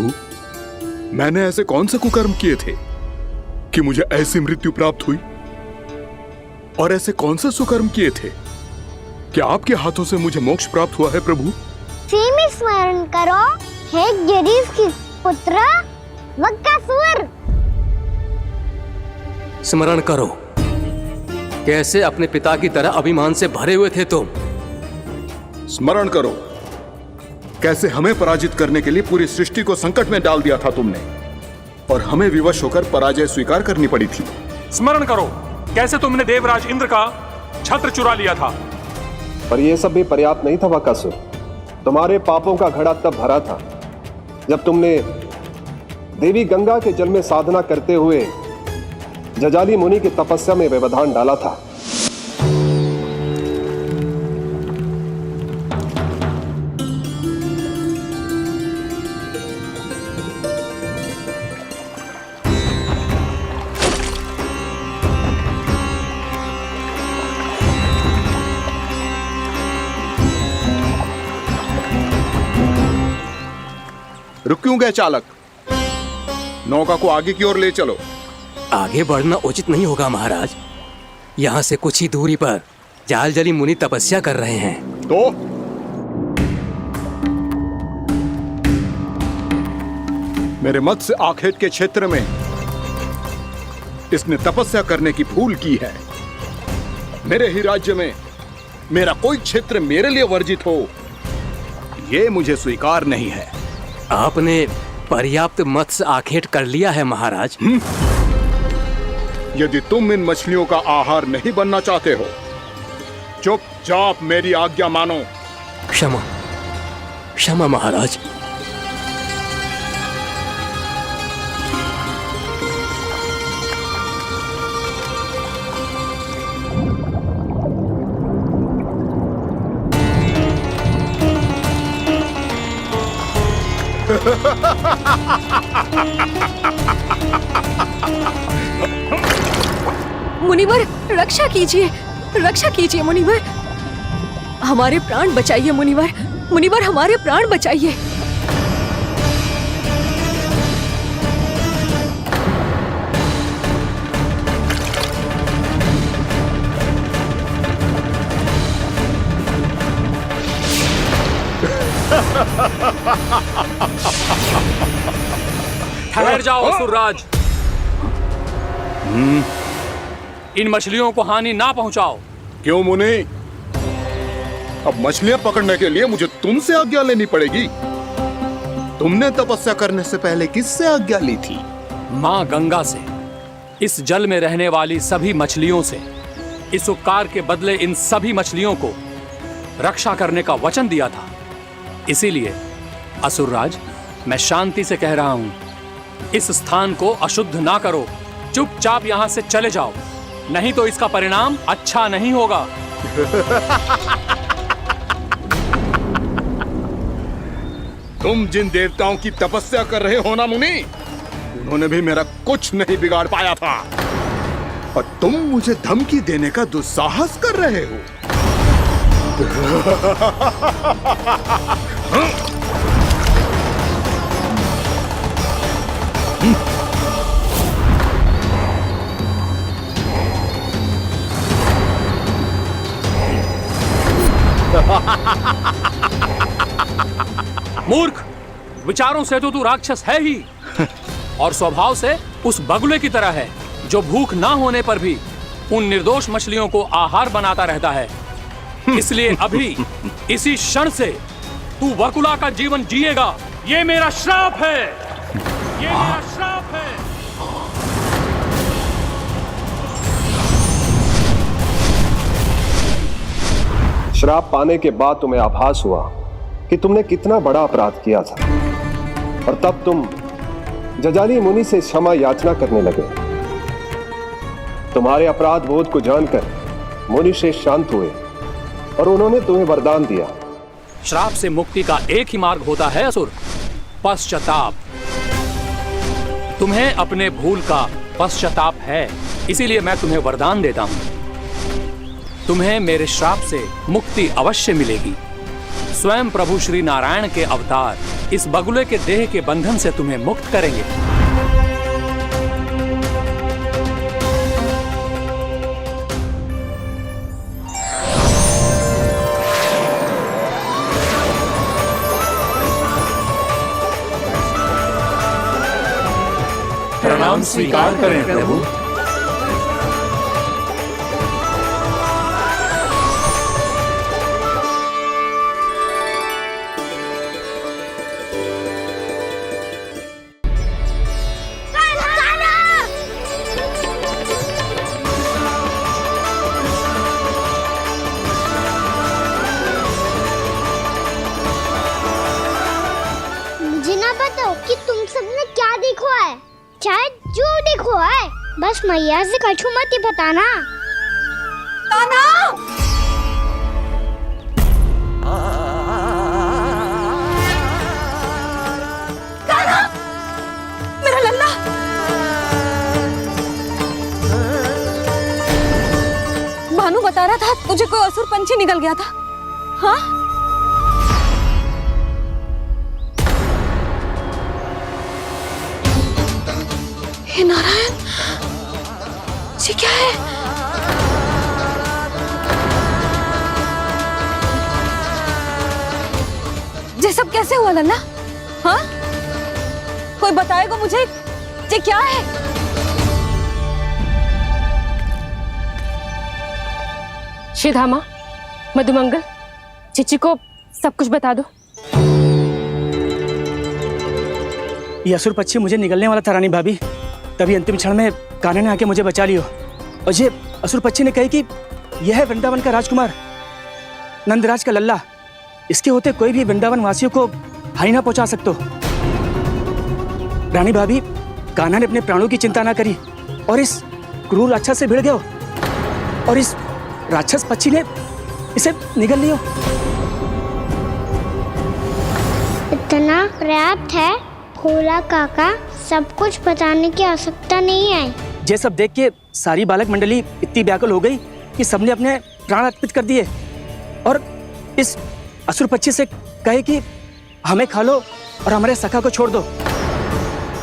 मैंने ऐसे कौन से कुकर्म किए थे कि मुझे ऐसी मृत्यु प्राप्त हुई? और ऐसे कौन से सुकर्म किए थे क्या आपके हाथों से मुझे मोक्ष प्राप्त हुआ है प्रभु? सेम स्मरण करो, हे गिरीश की पुत्र वक्कासुर। स्मरण करो, कैसे अपने पिता की तरह अभिमान से भरे हुए थे तुम। स्मरण करो, कैसे हमें पराजित करने के लिए पूरी सृष्टि को संकट में डाल दिया था तुमने, और हमें विवश होकर पराजय स्वीकार करनी पड़ी थी। स्मरण करो, कैसे तुमने देवराज इंद्र का छत्र चुरा लिया था। पर यह सब भी पर्याप्त नहीं था वकासुर। तुम्हारे पापों का घड़ा तब भरा था जब तुमने देवी गंगा के जल में साधना करते हुए जजाली मुनि की तपस्या में व्यवधान डाला था। रुक क्यों गए चालक? नौका को आगे की ओर ले चलो। आगे बढ़ना उचित नहीं होगा महाराज। यहाँ से कुछ ही दूरी पर जालजली मुनि तपस्या कर रहे हैं। तो मेरे मत्स्य आखेट के क्षेत्र में इसने तपस्या करने की भूल की है। मेरे ही राज्य में मेरा कोई क्षेत्र मेरे लिए वर्जित हो, यह मुझे स्वीकार नहीं है। आपने पर्याप्त मत्स्य आखेट कर लिया है महाराज। यदि तुम इन मछलियों का आहार नहीं बनना चाहते हो, चुपचाप मेरी आज्ञा मानो। क्षमा, क्षमा महाराज। मुनिवर रक्षा कीजिए, रक्षा कीजिए मुनिवर, हमारे प्राण बचाइए मुनिवर, मुनिवर हमारे प्राण बचाइए। ठहर जाओ असुरराज, इन मछलियों को हानि ना पहुंचाओ। क्यों मुनि? अब मछलियां पकड़ने के लिए मुझे तुमसे आज्ञा लेनी पड़ेगी। तुमने तपस्या करने से पहले किससे आज्ञा ली थी? मां गंगा से, इस जल में रहने वाली सभी मछलियों से। इस उपकार के बदले इन सभी मछलियों को रक्षा करने का वचन दिया था। इसीलिए असुरराज, मैं शांति से कह रहा हूं, इस स्थान को अशुद्ध ना करो। चुपचाप यहां से चले जाओ, नहीं तो इसका परिणाम अच्छा नहीं होगा। तुम जिन देवताओं की तपस्या कर रहे हो ना मुनि, उन्होंने भी मेरा कुछ नहीं बिगाड़ पाया था, और तुम मुझे धमकी देने का दुस्साहस कर रहे हो। मूर्ख, विचारों से तो तू राक्षस है ही, और स्वभाव से उस बगुले की तरह है जो भूख ना होने पर भी उन निर्दोष मछलियों को आहार बनाता रहता है। इसलिए अभी इसी क्षण से तू वकुला का जीवन जिएगा। ये मेरा श्राप है, ये मेरा श्राप है। श्राप पाने के बाद तुम्हें आभास हुआ कि तुमने कितना बड़ा अपराध किया था, और तब तुम जजाली मुनि से क्षमा याचना करने लगे। तुम्हारे अपराध बोध को जानकर मुनि श्रेष्ठ शांत हुए और उन्होंने तुम्हें वरदान दिया। श्राप से मुक्ति का एक ही मार्ग होता है असुर, पश्चाताप। तुम्हें अपने भूल का पश्चाताप है, इसीलिए मैं तुम्हें वरदान देता हूं। तुम्हें मेरे श्राप से मुक्ति अवश्य मिलेगी। स्वयं प्रभु श्री नारायण के अवतार इस बगुले के देह के बंधन से तुम्हें मुक्त करेंगे। नाम स्वीकार करें प्रभु। मुझे ना बताओ कि तुम सबने क्या देखा है, चाहे जो देखो है, बस मैया से कछु मत ही बताना। कान्हा! कान्हा! मेरा लल्ला! भानु बता रहा था तुझे कोई असुर पंछी निकल गया था। हाँ? हे नारायण, ये क्या है? ये सब कैसे हुआ लल्ला? हाँ? कोई बताएगा मुझे ये क्या है? श्रीधामा, मधुमंगल, चिची को सब कुछ बता दो। ये असुर पक्षी मुझे निगलने वाला था रानी भाभी, तभी अंतिम क्षण में कान्हा ने आके मुझे बचा लियो। और ये असुर पक्षी ने कही कि यह है वृंदावन का राजकुमार, नंदराज का लल्ला। इसके होते कोई भी वृंदावन वासियों को हानि ना पहुंचा सकते। रानी भाभी, कान्हा ने अपने प्राणों की चिंता ना करी और इस क्रूर राक्षस से भिड़ गयो और इस राक्षस पक्षी ने इसे निगल लियो। इतना पर्याप्त है भोला काका, सब कुछ बताने की आवश्यकता नहीं है। ये सब देख के सारी बालक मंडली इतनी व्याकुल हो गई कि सबने अपने प्राण अर्पित कर दिए और इस असुर पक्षी से कहे कि हमें खा लो और हमारे सखा को छोड़ दो।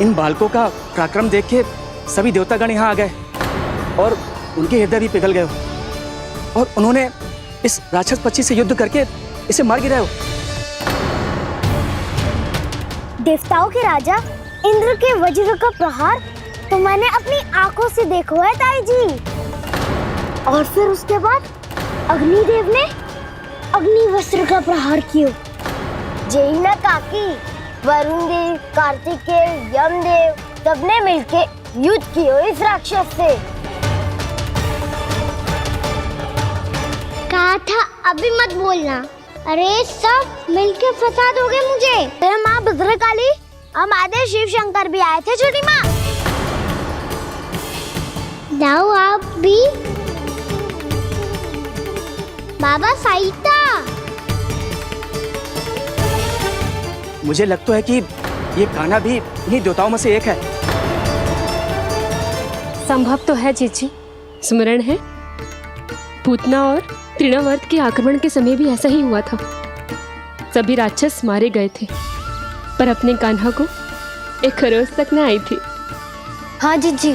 इन बालकों का पराक्रम देख के सभी देवतागण यहाँ आ गए और उनके हृदय भी पिघल गए और उन्होंने इस राक्षस पक्षी से युद्ध करके इसे मार गिराया। देवताओं के राजा इंद्र के वज्र का प्रहार तो मैंने अपनी आंखों से देखा है ताई जी। और फिर उसके बाद अग्निदेव ने अग्निवस्त्र का प्रहार किया। जय ना काकी, वरुण देव, कार्तिकेय, यमदेव सबने मिलके युद्ध किया इस राक्षस से। कहा था अभी मत बोलना। अरे सब मिलके फंसा दोगे मुझे। अरे माँ भद्रकाली, हमारे शिव शंकर भी आए थे छोटी माँ। जाओ आप भी। बाबा साईता, मुझे लगता है कि ये कान्हा भी इन्हीं देवताओं में से एक है। संभव तो है चीची, स्मरण है पूतना और तृणावर्त के आक्रमण के समय भी ऐसा ही हुआ था। सभी राक्षस मारे गए थे पर अपने कान्हा को एक खरोच तक न आई थी। हाँ जीजी,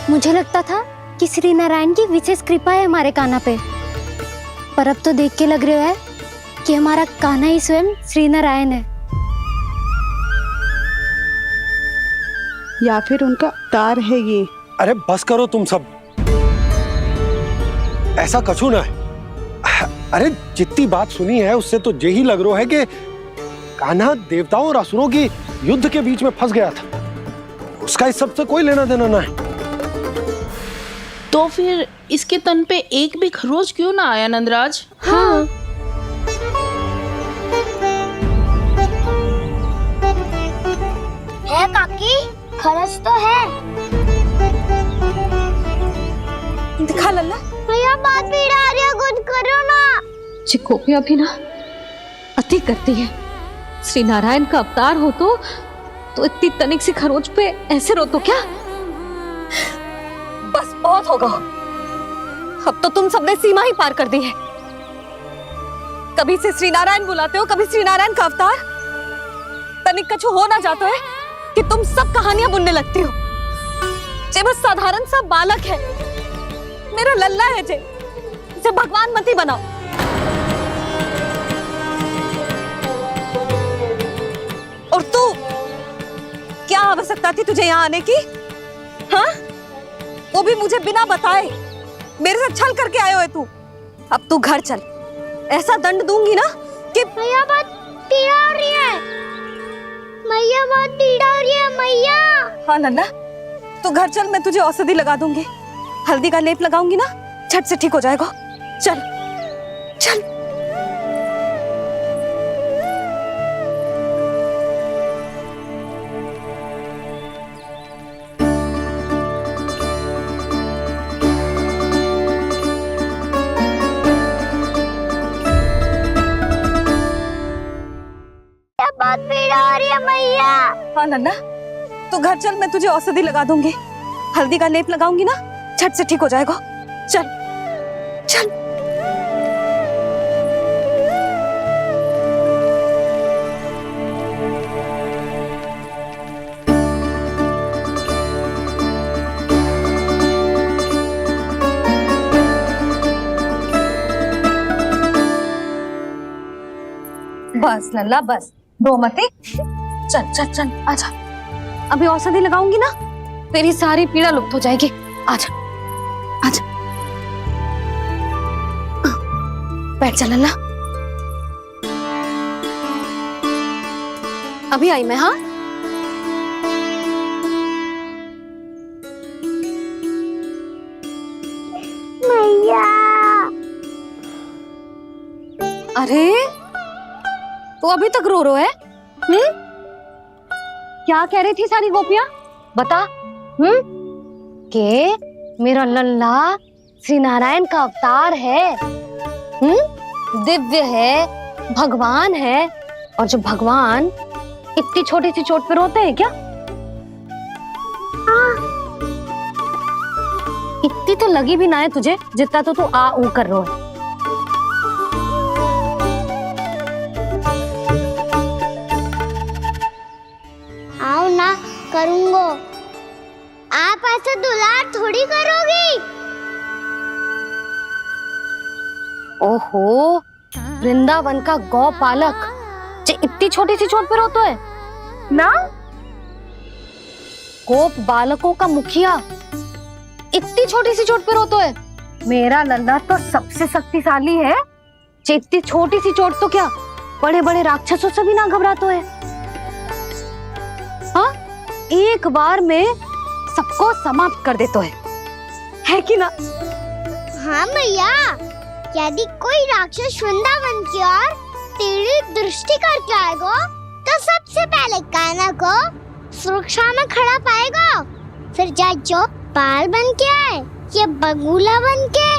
मुझे लगता था कि श्री नारायण की विशेष कृपा है हमारे कान्हा पे, पर अब तो देख के लग रहा है कि हमारा कान्हा ही स्वयं श्री नारायण है। या फिर उनका अवतार है ये। अरे बस करो तुम सब, ऐसा कछु ना है। अरे जितनी बात सुनी है उससे तो यही लग रहा है कि कान्हा देवताओं और असुरों की युद्ध के बीच में फंस गया था। उसका इस सब से कोई लेना देना ना है। तो फिर इसके तन पे एक भी खरोच क्यों ना आया नंदराज? हाँ, है काकी, खरच तो है। दिखा लल्ला। भैया बात पीड़ा आ रही है, कुछ करो ना। चिकोपिया भी ना अति करती है। श्री नारायण का अवतार हो तो इतनी तनिक सी खरोच पे ऐसे रो तो क्या? बस बहुत होगा। अब तो तुम सबने सीमा ही पार कर दी है। कभी से श्री नारायण बुलाते हो, कभी श्री नारायण का अवतार। तनिक कछु हो ना जाता है कि तुम सब कहानियां बुनने लगती हो। जे बस साधारण सा बालक है, मेरा लल्ला है जे, इसे भगवान मत ही बनाओ। और तू, क्या आवश्यकता थी तुझे यहाँ आने की? हाँ, वो भी मुझे बिना बताए। मेरे से छल करके आए हो तू। अब तू घर चल, ऐसा दंड दूंगी ना कि मैया बहुत पीड़ा हो रही है। मैया बहुत पीड़ा हो रही है मैया। हाँ नन्ना, तू घर चल, मैं तुझे औषधि लगा दूंगी। हल्दी का लेप लगाऊंगी ना, झट से ठीक हो जाएगा। चल चल। बहुत पीड़ा हो रही है मैया। हाँ नन्ना, तू घर चल, मैं तुझे औषधि लगा दूंगी। हल्दी का लेप लगाऊंगी ना, झट से ठीक हो जाएगा। चल चल। बस लल्ला बस, रो मत। चल चल चल, आजा। अभी औषधि लगाऊंगी ना, तेरी सारी पीड़ा लुप्त हो जाएगी। आजा आजा, बैठ जा लल्ला। अभी आई मैं। हाँ, मैया। अरे तो अभी तक रो रो है? क्या कह रही थी सारी गोपियां? बता। के मेरा लल्ला श्री नारायण का अवतार है, दिव्य है, भगवान है। और जो भगवान इतनी छोटी सी चोट पे रोते हैं क्या? इतनी तो लगी भी ना है तुझे, जितना तो तू आ ऊ कर रो है। आओ ना, करूंगो। आप ऐसे दुलार थोड़ी करोगी। ओहो, वृंदावन का गौपालक जो इतनी छोटी सी चोट पे रोता है ना? गोप बालकों का मुखिया इतनी छोटी सी चोट पे रोता है? मेरा लल्ला तो सबसे शक्तिशाली है। इतनी छोटी सी चोट तो क्या बड़े बड़े राक्षसों से भी ना घबराता है। हाँ, एक बार में सबको समाप्त कर देता है कि ना? हाँ मैया, यदि कोई राक्षस वृंदावन की ओर तेरी दृष्टि करके आएगा तो सबसे पहले कान्हा को सुरक्षा में खड़ा पाएगा। फिर चाहे जो बाल बन के आए या बगुला बन के।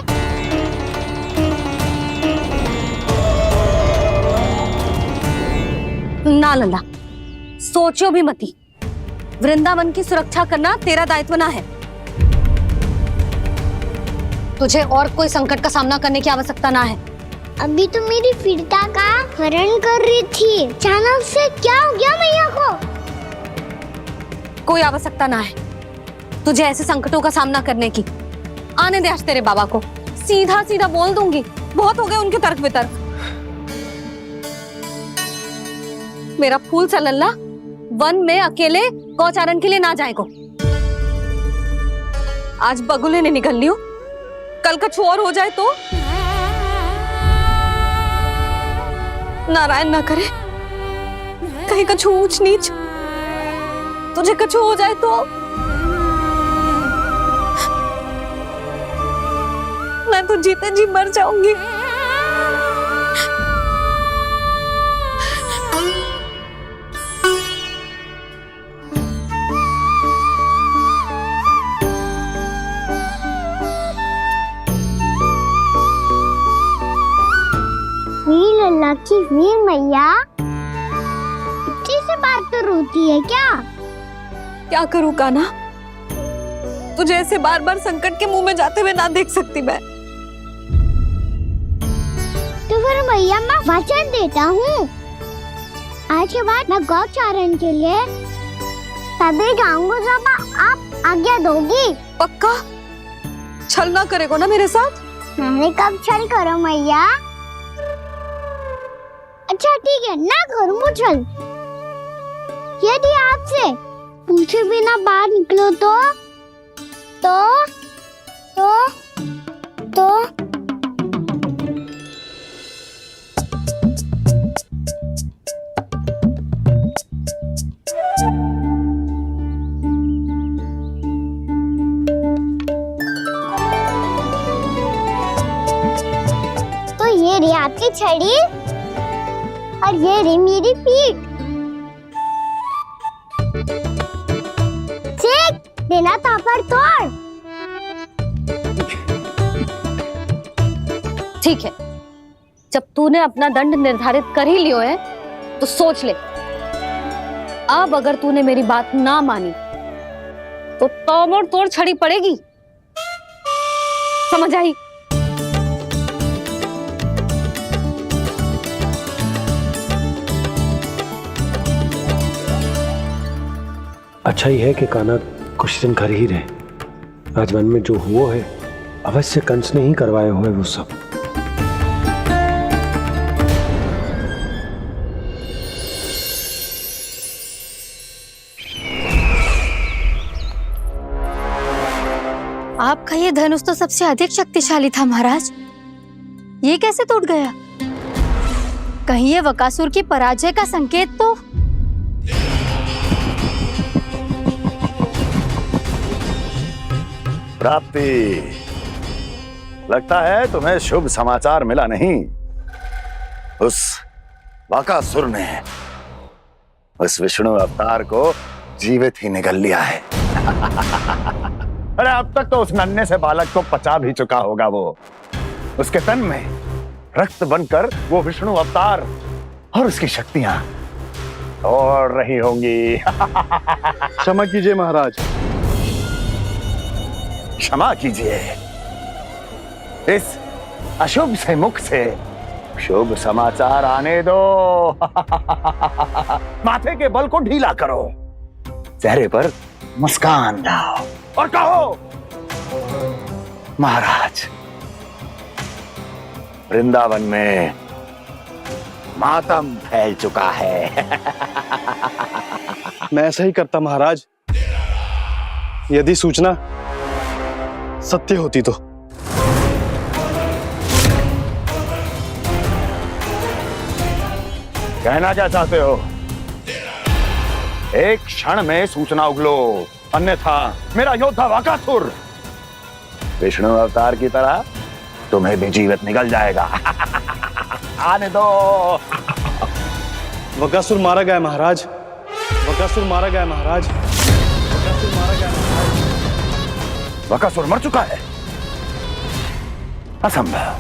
ना लल्ला, सोचो भी मती। वृंदावन की सुरक्षा करना तेरा दायित्व ना है। तुझे और कोई संकट का सामना करने की आवश्यकता ना है। अभी तो मेरी पीड़िता का हरण कर रही थी, अचानक से क्या हो गया मैया को? कोई आवश्यकता ना है तुझे ऐसे संकटों का सामना करने की। आने दे आज तेरे बाबा को, सीधा सीधा बोल दूंगी। बहुत हो गए उनके तर्क वितर्क। मेरा फूल सा लल्ला वन में अकेले गौचारण के लिए ना जाएगो। आज बगुले ने निकल लियो, कल कछु और हो जाए तो? नारायण ना करे, कहीं कछु ऊंच नीच तुझे कछु हो जाए तो? मैं तो जीते जी मर जाऊंगी। लल्ला की वीर मैया इतनी सी बात तो रोती है क्या? क्या करूं कान्हा, तुझे ऐसे बार बार संकट के मुंह में जाते हुए ना देख सकती मैं। तो फिर मैया मैं वचन देता हूँ, आज के बाद मैं गौचारण के लिए तभी जाऊंगा जब आप आज्ञा दोगी। पक्का? छल ना करेगा ना मेरे साथ? मैंने कब छल करो मैया? अच्छा ठीक है, ना करूँ छल। यदि आपसे पूछे बिना बाहर निकलो तो तो ये रही आपकी छड़ी और ये रही मेरी पीठ। चेक बिना तापर तोड़। ठीक है, जब तूने अपना दंड निर्धारित कर ही लियो है तो सोच ले, अब अगर तूने मेरी बात ना मानी तो तोड़ तोड़ छड़ी पड़ेगी, समझ आई? अच्छा ही है कि कान्हा कुछ दिन घर ही रहे। आज मन में जो हुआ है अवश्य कंस ने ही करवाए हुए वो सब। आपका ये धनुष तो सबसे अधिक शक्तिशाली था महाराज, ये कैसे टूट गया? कहीं ये बकासुर की पराजय का संकेत तो? प्राप्ति, लगता है तुम्हें शुभ समाचार मिला नहीं। उस बकासुर ने उस विष्णु अवतार को जीवित ही निगल लिया है। अरे अब तक तो उस नन्हे से बालक को पचा भी चुका होगा वो। उसके तन में रक्त बनकर वो विष्णु अवतार और उसकी शक्तियां दौड़ रही होंगी। क्षमा कीजिए महाराज। क्षमा कीजिए, इस अशुभ से मुख से शुभ समाचार आने दो। माथे के बल को ढीला करो, चेहरे पर मुस्कान लाओ और कहो, महाराज, वृंदावन में मातम फैल चुका है। मैं ऐसा ही करता महाराज, यदि सूचना सत्य होती तो। कहना क्या चाहते हो? एक क्षण में सूचना उगलो, अन्यथा मेरा योद्धा बकासुर विष्णु अवतार की तरह तुम्हें भी जीवित निकल जाएगा। आने दो। बकासुर मारा गया महाराज, बकासुर मारा गया महाराज, बकासुर मारा गया महाराज। बकासुर मर चुका है? असंभव।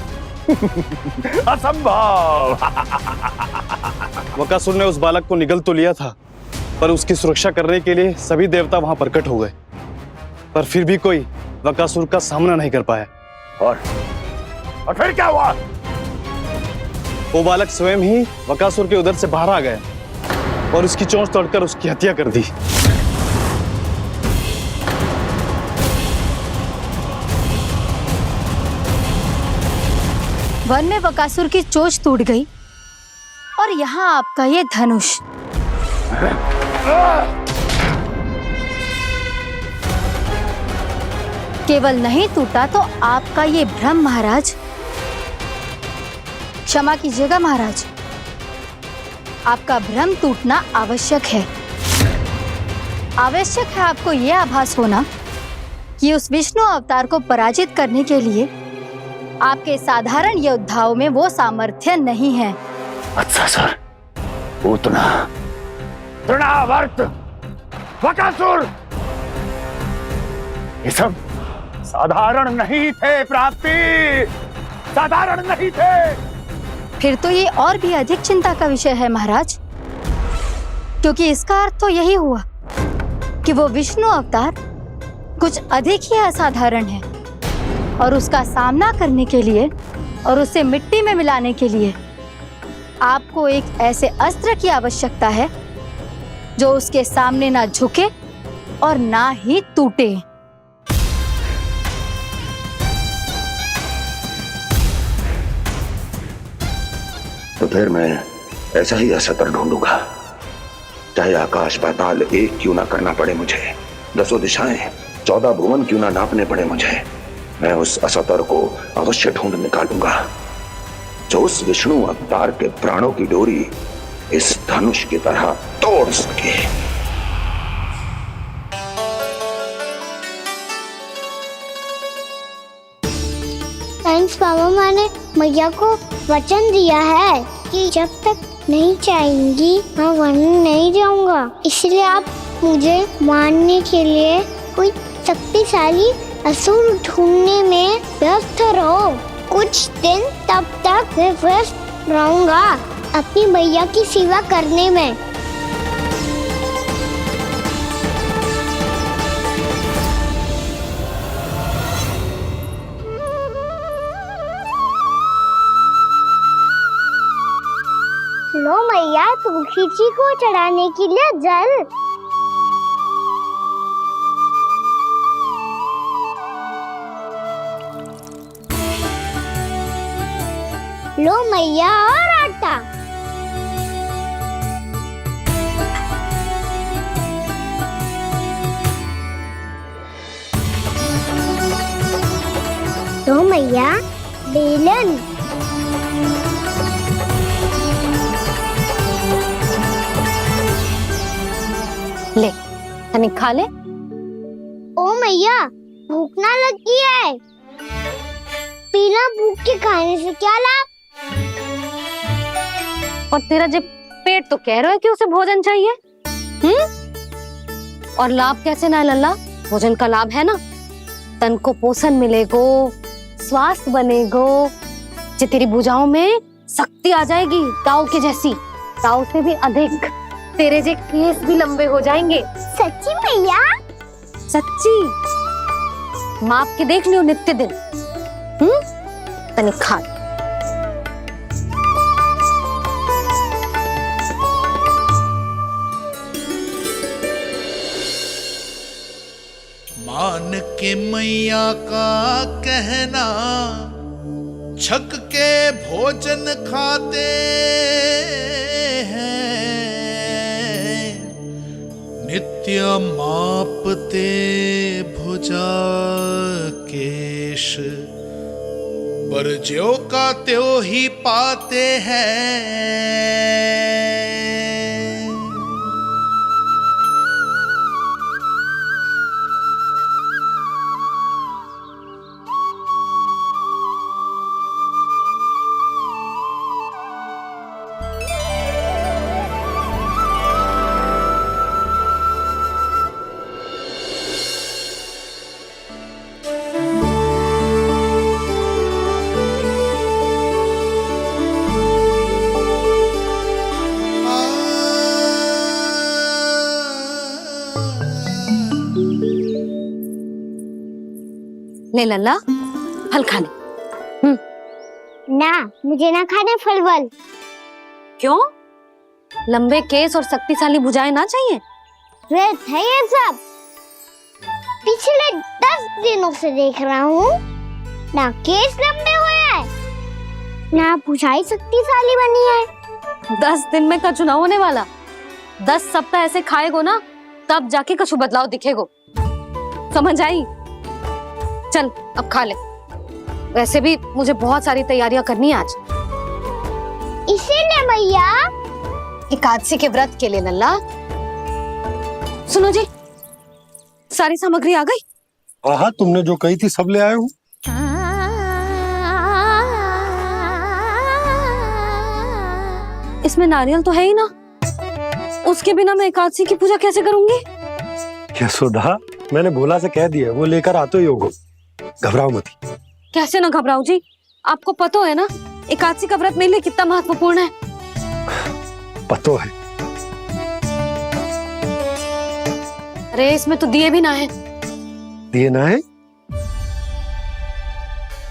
असंभव। बकासुर ने उस बालक को निगल तो लिया था, पर उसकी सुरक्षा करने के लिए सभी देवता वहां प्रकट हो गए, पर फिर भी कोई बकासुर का सामना नहीं कर पाया। और फिर क्या हुआ? वो बालक स्वयं ही बकासुर के उदर से बाहर आ गया और उसकी चोंच तोड़कर उसकी हत्या कर दी। वन में बकासुर की चोंच टूट गई और यहाँ आपका ये धनुष। केवल नहीं टूटा तो आपका ये भ्रम महाराज। क्षमा कीजिएगा महाराज, आपका भ्रम टूटना आवश्यक है। आवश्यक है आपको यह आभास होना कि उस विष्णु अवतार को पराजित करने के लिए आपके साधारण योद्धाओं में वो सामर्थ्य नहीं है। अच्छा सर, पूतना, तृणावर्त, बकासुर, ये सब साधारण नहीं थे प्राप्ति, साधारण नहीं थे। फिर तो ये और भी अधिक चिंता का विषय है महाराज, क्योंकि इसका अर्थ तो यही हुआ कि वो विष्णु अवतार कुछ अधिक ही असाधारण है और उसका सामना करने के लिए और उसे मिट्टी में मिलाने के लिए आपको एक ऐसे अस्त्र की आवश्यकता है जो उसके सामने ना झुके और ना ही टूटे। तो फिर मैं ऐसा ही अस्त्र ढूंढूंगा, चाहे आकाश पाताल एक क्यों ना करना पड़े मुझे। 10 दिशाएं 14 भुवन क्यों ना नापने पड़े मुझे, मैं उस असतर को अवश्य ढूंढ निकालूंगा जो उस विष्णु अवतार के प्राणों की डोरी इस धनुष की तरह तोड़ सके। थैंक्स पापा, मैंने मैया को वचन दिया है कि जब तक नहीं चाहेंगी मैं वन नहीं जाऊंगा। इसलिए आप मुझे मारने के लिए कोई शक्तिशाली असुर ढूंढने में व्यस्त रहो। कुछ दिन तब तक मैं व्यस्त रहूंगा अपनी मैया की सेवा करने में। लो मैया, तुलसी जी को चढ़ाने के लिए जल। लो मैया, और आटा। लो मैया, बेलन। ले तनिक खा ले। ओ मैया, भूख ना लगी है। बिना भूख के खाने से क्या लाभ? और तेरा जब पेट तो कह रहा है कि उसे भोजन चाहिए, और लाभ कैसे ना लल्ला? भोजन का लाभ है ना, तन को पोषण मिलेगो, स्वास्थ्य बनेगो, जे तेरी भुजाओं में शक्ति आ जाएगी ताऊ के जैसी, ताऊ से भी अधिक। तेरे जे केस भी लंबे हो जाएंगे। सच्ची मैया? सच्ची। माप के देख लियो नित्य दिन। तनिक खा। मान के मैया का कहना, छक के भोजन खाते हैं, नित्य मापते भुजा केश, पर ज्यों का त्यों ही पाते हैं। ले लल्ला, फल खा ले। ना, मुझे ना खाने फल वल। क्यों? लंबे केस और शक्तिशाली भुजाएं ना चाहिए? व्यर्थ है ये सब। पिछले 10 दिनों से देख रहा हूँ, ना केस लंबे हुए हैं, ना भुजाएं शक्तिशाली बनी है। 10 दिन में कछु ना होने वाला। 10 सप्ताह ऐसे खाएगो ना, तब जाके कछु बदलाव दिखेगो। समझ आई? चल अब खा ले। वैसे भी मुझे बहुत सारी तैयारियां करनी है आज। इसीलिए मैया, एकादशी के व्रत के लिए लल्ला। सुनो जी, सारी सामग्री आ गई? हाँ, तुमने जो कही थी सब ले आए हूँ। इसमें नारियल तो है ही ना, उसके बिना मैं एकादशी की पूजा कैसे करूंगी? यशोदा, मैंने भोला से कह दिया, वो लेकर आते ही होगा। घबराओ मत। कैसे ना घबराओ जी, आपको पता है ना एकादशी का व्रत मेरे लिए कितना महत्वपूर्ण है। पता है। अरे इसमें तो दिए भी ना है। दिए ना है?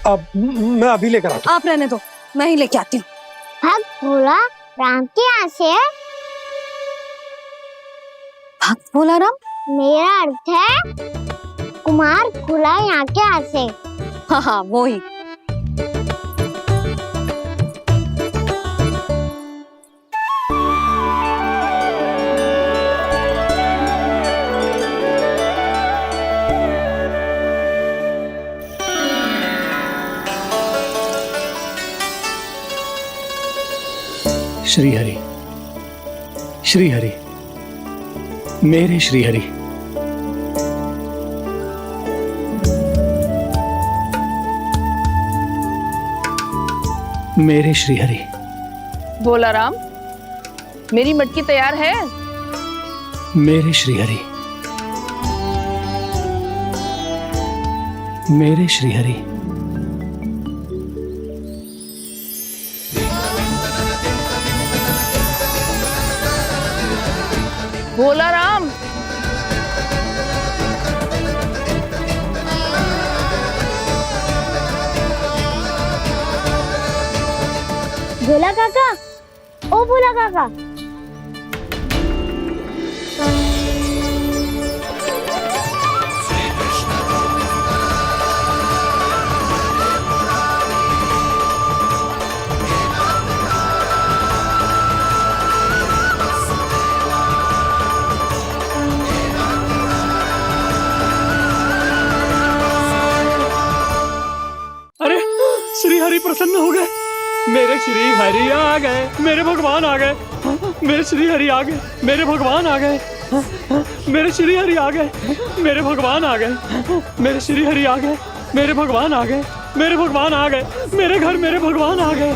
अब मैं अभी लेकर आता हूँ। आप रहने दो, मैं ही लेके आती हूँ। भक्त भोला राम के यहाँ से है। भक्त भोला राम? मेरा अर्थ है कुमार भोला यहाँ के यहाँ से। हाँ हाँ, वो ही। श्री हरि, श्री हरि, मेरे श्री हरि। मेरे श्री हरि। भोला राम, मेरी मटकी तैयार है? मेरे श्री हरि, मेरे श्री हरि। भोला राम, भोला काका, ओ भोला काका। अरे श्री हरि प्रसन्न हो गए। मेरे श्री हरि आ गए, मेरे भगवान आ गए। मेरे श्री हरि आ गए, मेरे भगवान आ गए। मेरे श्री हरि आ गए, मेरे भगवान आ गए। मेरे श्री हरि आ गए, मेरे भगवान आ गए। मेरे भगवान आ गए, मेरे घर मेरे भगवान आ गए।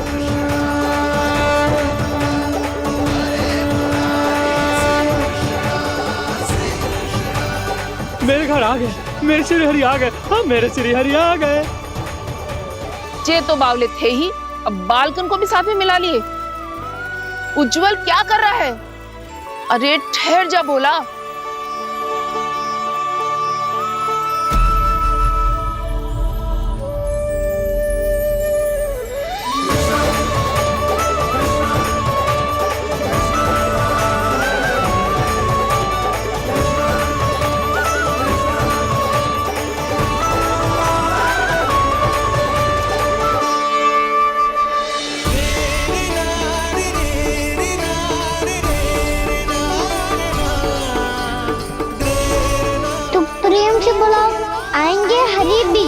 मेरे घर आ गए, मेरे श्री हरि आ गए। हाँ, मेरे श्री हरि आ गए। ये तो बावले थे ही, अब बालकन को भी साथ में मिला लिए। उज्जवल क्या कर रहा है? अरे ठहर जा भोला। प्रेम से बुलाओ, आएंगे हरि भी।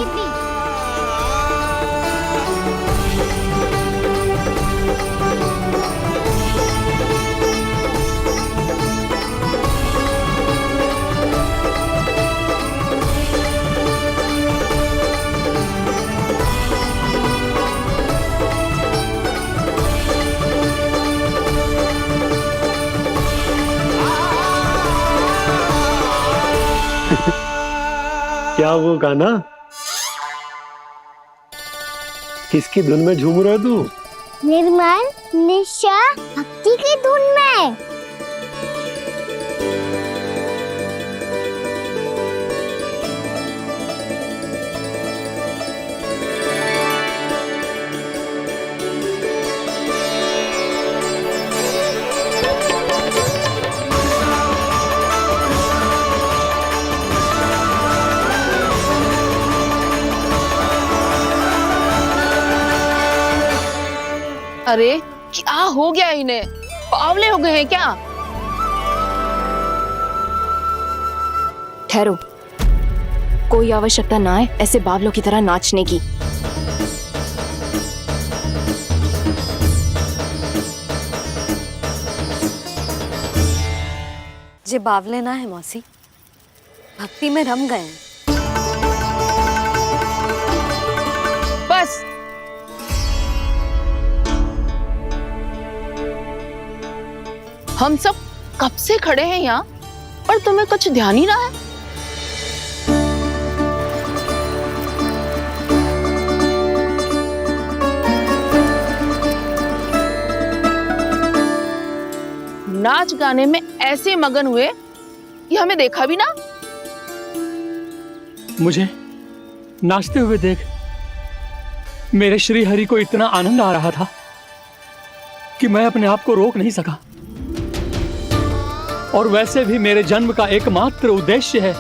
क्या वो गाना? किसकी धुन में झूम रहा तू? निर्मल निशा भक्ति की धुन में। अरे क्या हो गया इन्हें? बावले हो गए हैं क्या? ठहरो, कोई आवश्यकता ना है ऐसे बावलों की तरह नाचने की। जे बावले ना है मौसी, भक्ति में रम गए हैं। बस हम सब कब से खड़े हैं यहाँ, पर तुम्हें कुछ ध्यान ही ना है। नाच गाने में ऐसे मगन हुए कि हमें देखा भी ना। मुझे नाचते हुए देख मेरे श्री हरि को इतना आनंद आ रहा था कि मैं अपने आप को रोक नहीं सका। और वैसे भी मेरे जन्म का एकमात्र उद्देश्य है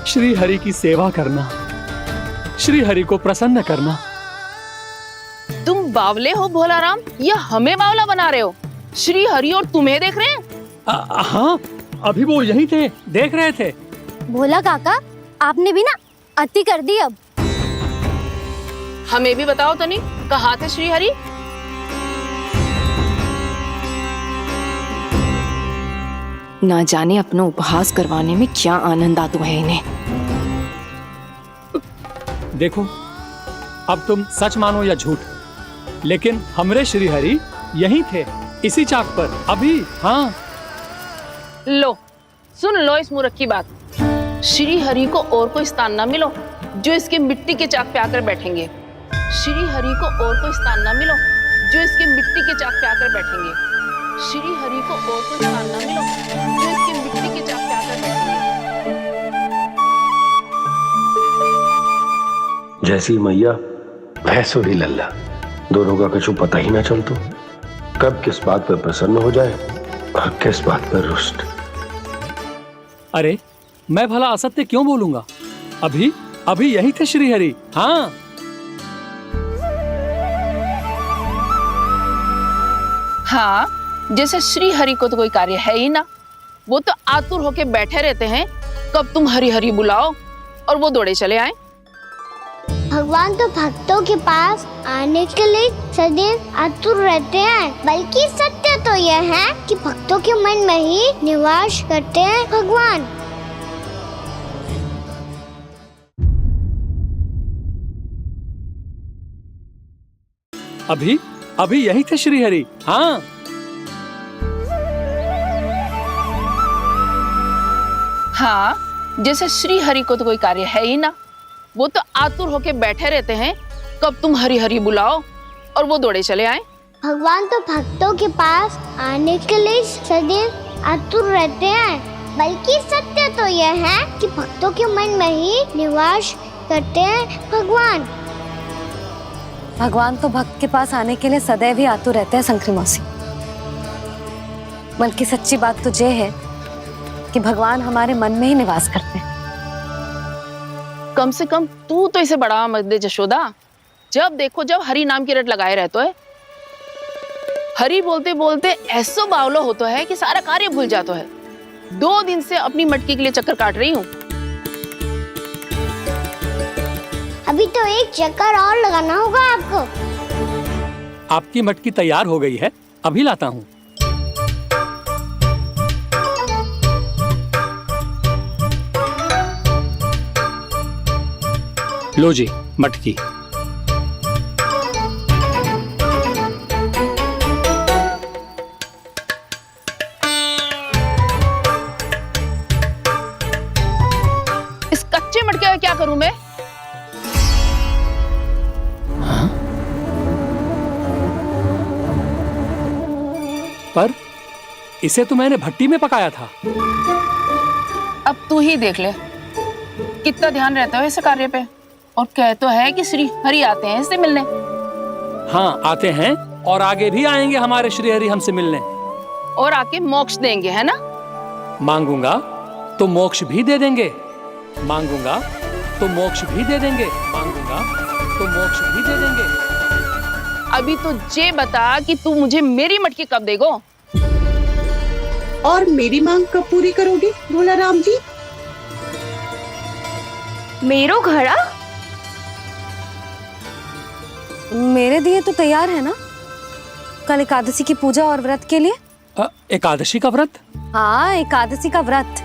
श्री हरि की सेवा करना, श्री हरि को प्रसन्न करना। तुम बावले हो भोला राम, या हमें बावला बना रहे हो? श्री हरि और तुम्हें देख रहे हैं? हाँ, अभी वो यहीं थे, देख रहे थे। भोला काका, आपने भी ना अति कर दी। अब हमें भी बताओ तनी, कहाँ थे श्री हरि? ना जाने अपना उपहास करवाने में क्या आनंद आता है इन्हें। देखो, अब तुम सच मानो या झूठ, लेकिन हमरे श्री हरि यहीं थे, इसी चाक पर अभी। हाँ, लो सुन लो इस मूर्ख की बात। श्री हरि को और कोई स्थान ना मिलो जो इसके मिट्टी के चाक पे आकर बैठेंगे। श्री हरि को और कोई स्थान ना मिलो जो इसके मिट्टी के चाक पे आकर बैठेंगे। श्री हरि को और कोई स्थान ना मिलो जो इसके मिट्टी के चाक पे आकर बैठेंगे। जैसी मैया भैंसो ही लल्ला, दोनों का कुछ पता ही ना चलतो, कब किस बात पर प्रसन्न हो जाए और किस बात पर रुष्ट। अरे मैं भला असत्य क्यों बोलूंगा? अभी अभी यही थे श्री हरि। हाँ, हाँ, जैसे श्री हरि को तो कोई कार्य है ही ना, वो तो आतुर होके बैठे रहते हैं कब तुम हरि हरि बुलाओ और वो दौड़े चले आए। भगवान तो भक्तों के पास आने के लिए सदैव आतुर रहते हैं, बल्कि सत्य तो यह है कि भक्तों के मन में ही निवास करते हैं भगवान। अभी अभी यही थे श्री हरि। हाँ, हाँ, जैसे श्री हरि को तो कोई कार्य है ही ना, वो तो आतुर होके बैठे रहते हैं कब तुम हरि हरि बुलाओ और वो दौड़े चले आए। भगवान तो भक्तों के पास आने के लिए सदैव आतुर रहते हैं, बल्कि सत्य तो यह है कि भक्तों के मन में ही निवास करते हैं भगवान। भगवान तो भक्त के पास आने के लिए सदैव ही आतुर रहते हैं शंकरी मौसी। बल्कि सच्ची बात तो ये है कि भगवान हमारे मन में ही निवास करते हैं। कम से कम तू तो इसे बढ़ावा मत दे जशोदा। जब देखो जब हरि नाम की रट लगाए रहते है। हरि बोलते बोलते ऐसो बावलो होता है कि सारा कार्य भूल जाता है। 2 दिन से अपनी मटकी के लिए चक्कर काट रही हूँ। अभी तो एक चक्कर और लगाना होगा आपको। आपकी मटकी तैयार हो गई है, अभी लाता हूँ। लो जी मटकी। इस कच्चे मटके का क्या करूं मैं? पर इसे तो मैंने भट्टी में पकाया था। अब तू ही देख ले कितना ध्यान रहता है इस कार्य पे। और कह तो है कि श्री हरि आते हैं इससे मिलने। हाँ, आते हैं और आगे भी आएंगे हमारे श्री हरि हमसे मिलने। और आके मोक्ष देंगे, है ना? मांगूंगा तो मोक्ष भी दे देंगे, मांगूंगा तो मोक्ष भी दे देंगे, मांगूंगा तो मोक्ष भी दे देंगे। अभी तो ये बता कि तू मुझे मेरी मटकी कब देगो? और मेरी मांग कब पूरी करोगे भोला राम जी? मेरो घड़ा मेरे दिए तो तैयार है ना, कल एकादशी की पूजा और व्रत के लिए। एकादशी का व्रत? हाँ, एकादशी का व्रत।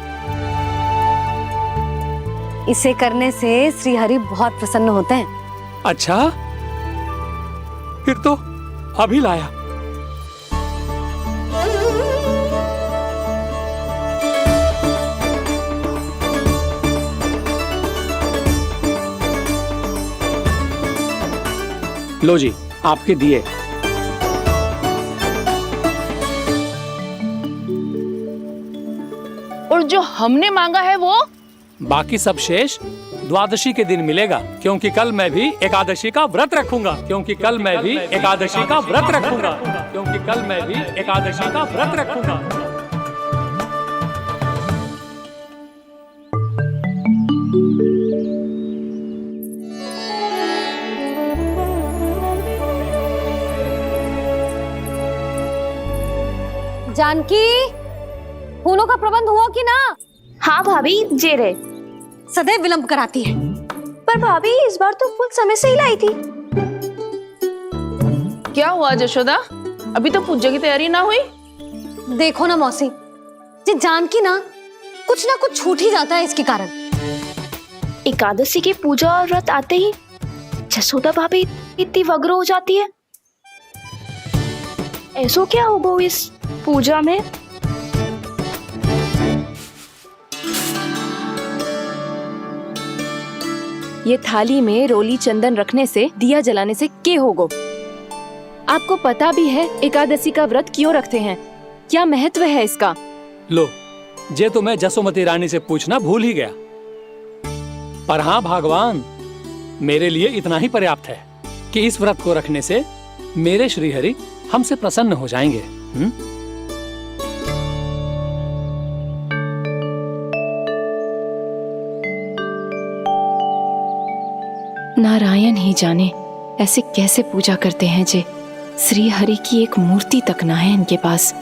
इसे करने से श्री हरि बहुत प्रसन्न होते हैं। अच्छा, फिर तो अभी लाया। लो जी आपके दिए। और जो हमने मांगा है वो? बाकी सब शेष द्वादशी के दिन मिलेगा, क्योंकि कल मैं भी एकादशी का व्रत रखूंगा, क्योंकि कल मैं भी एकादशी का व्रत रखूंगा, क्योंकि कल मैं भी एकादशी का व्रत रखूंगा। जानकी, फूलों का प्रबंध हुआ कि ना? हाँ भाभी, जे रहे। सदैव विलंब कराती है। पर भाभी इस बार तो फूल समय से ही लाई थी। क्या हुआ जशोदा? अभी तो पूजा की तैयारी ना हुई? देखो ना मौसी, जे जानकी ना कुछ छूट ही जाता है इसके कारण। एकादशी की पूजा और व्रत आते ही जसोदा भाभी इतनी वग्र हो जाती है। ऐसो क्या होगा इस पूजा में? ये थाली में रोली चंदन रखने से, दिया जलाने से के होगो? आपको पता भी है एकादशी का व्रत क्यों रखते हैं, क्या महत्व है इसका? लो, जे तो मैं जसोमती रानी से पूछना भूल ही गया। पर हाँ भगवान, मेरे लिए इतना ही पर्याप्त है कि इस व्रत को रखने से मेरे श्रीहरि हमसे प्रसन्न हो जाएंगे। नारायण ही जाने ऐसे कैसे पूजा करते हैं जे श्री हरि की एक मूर्ति तक ना है इनके पास।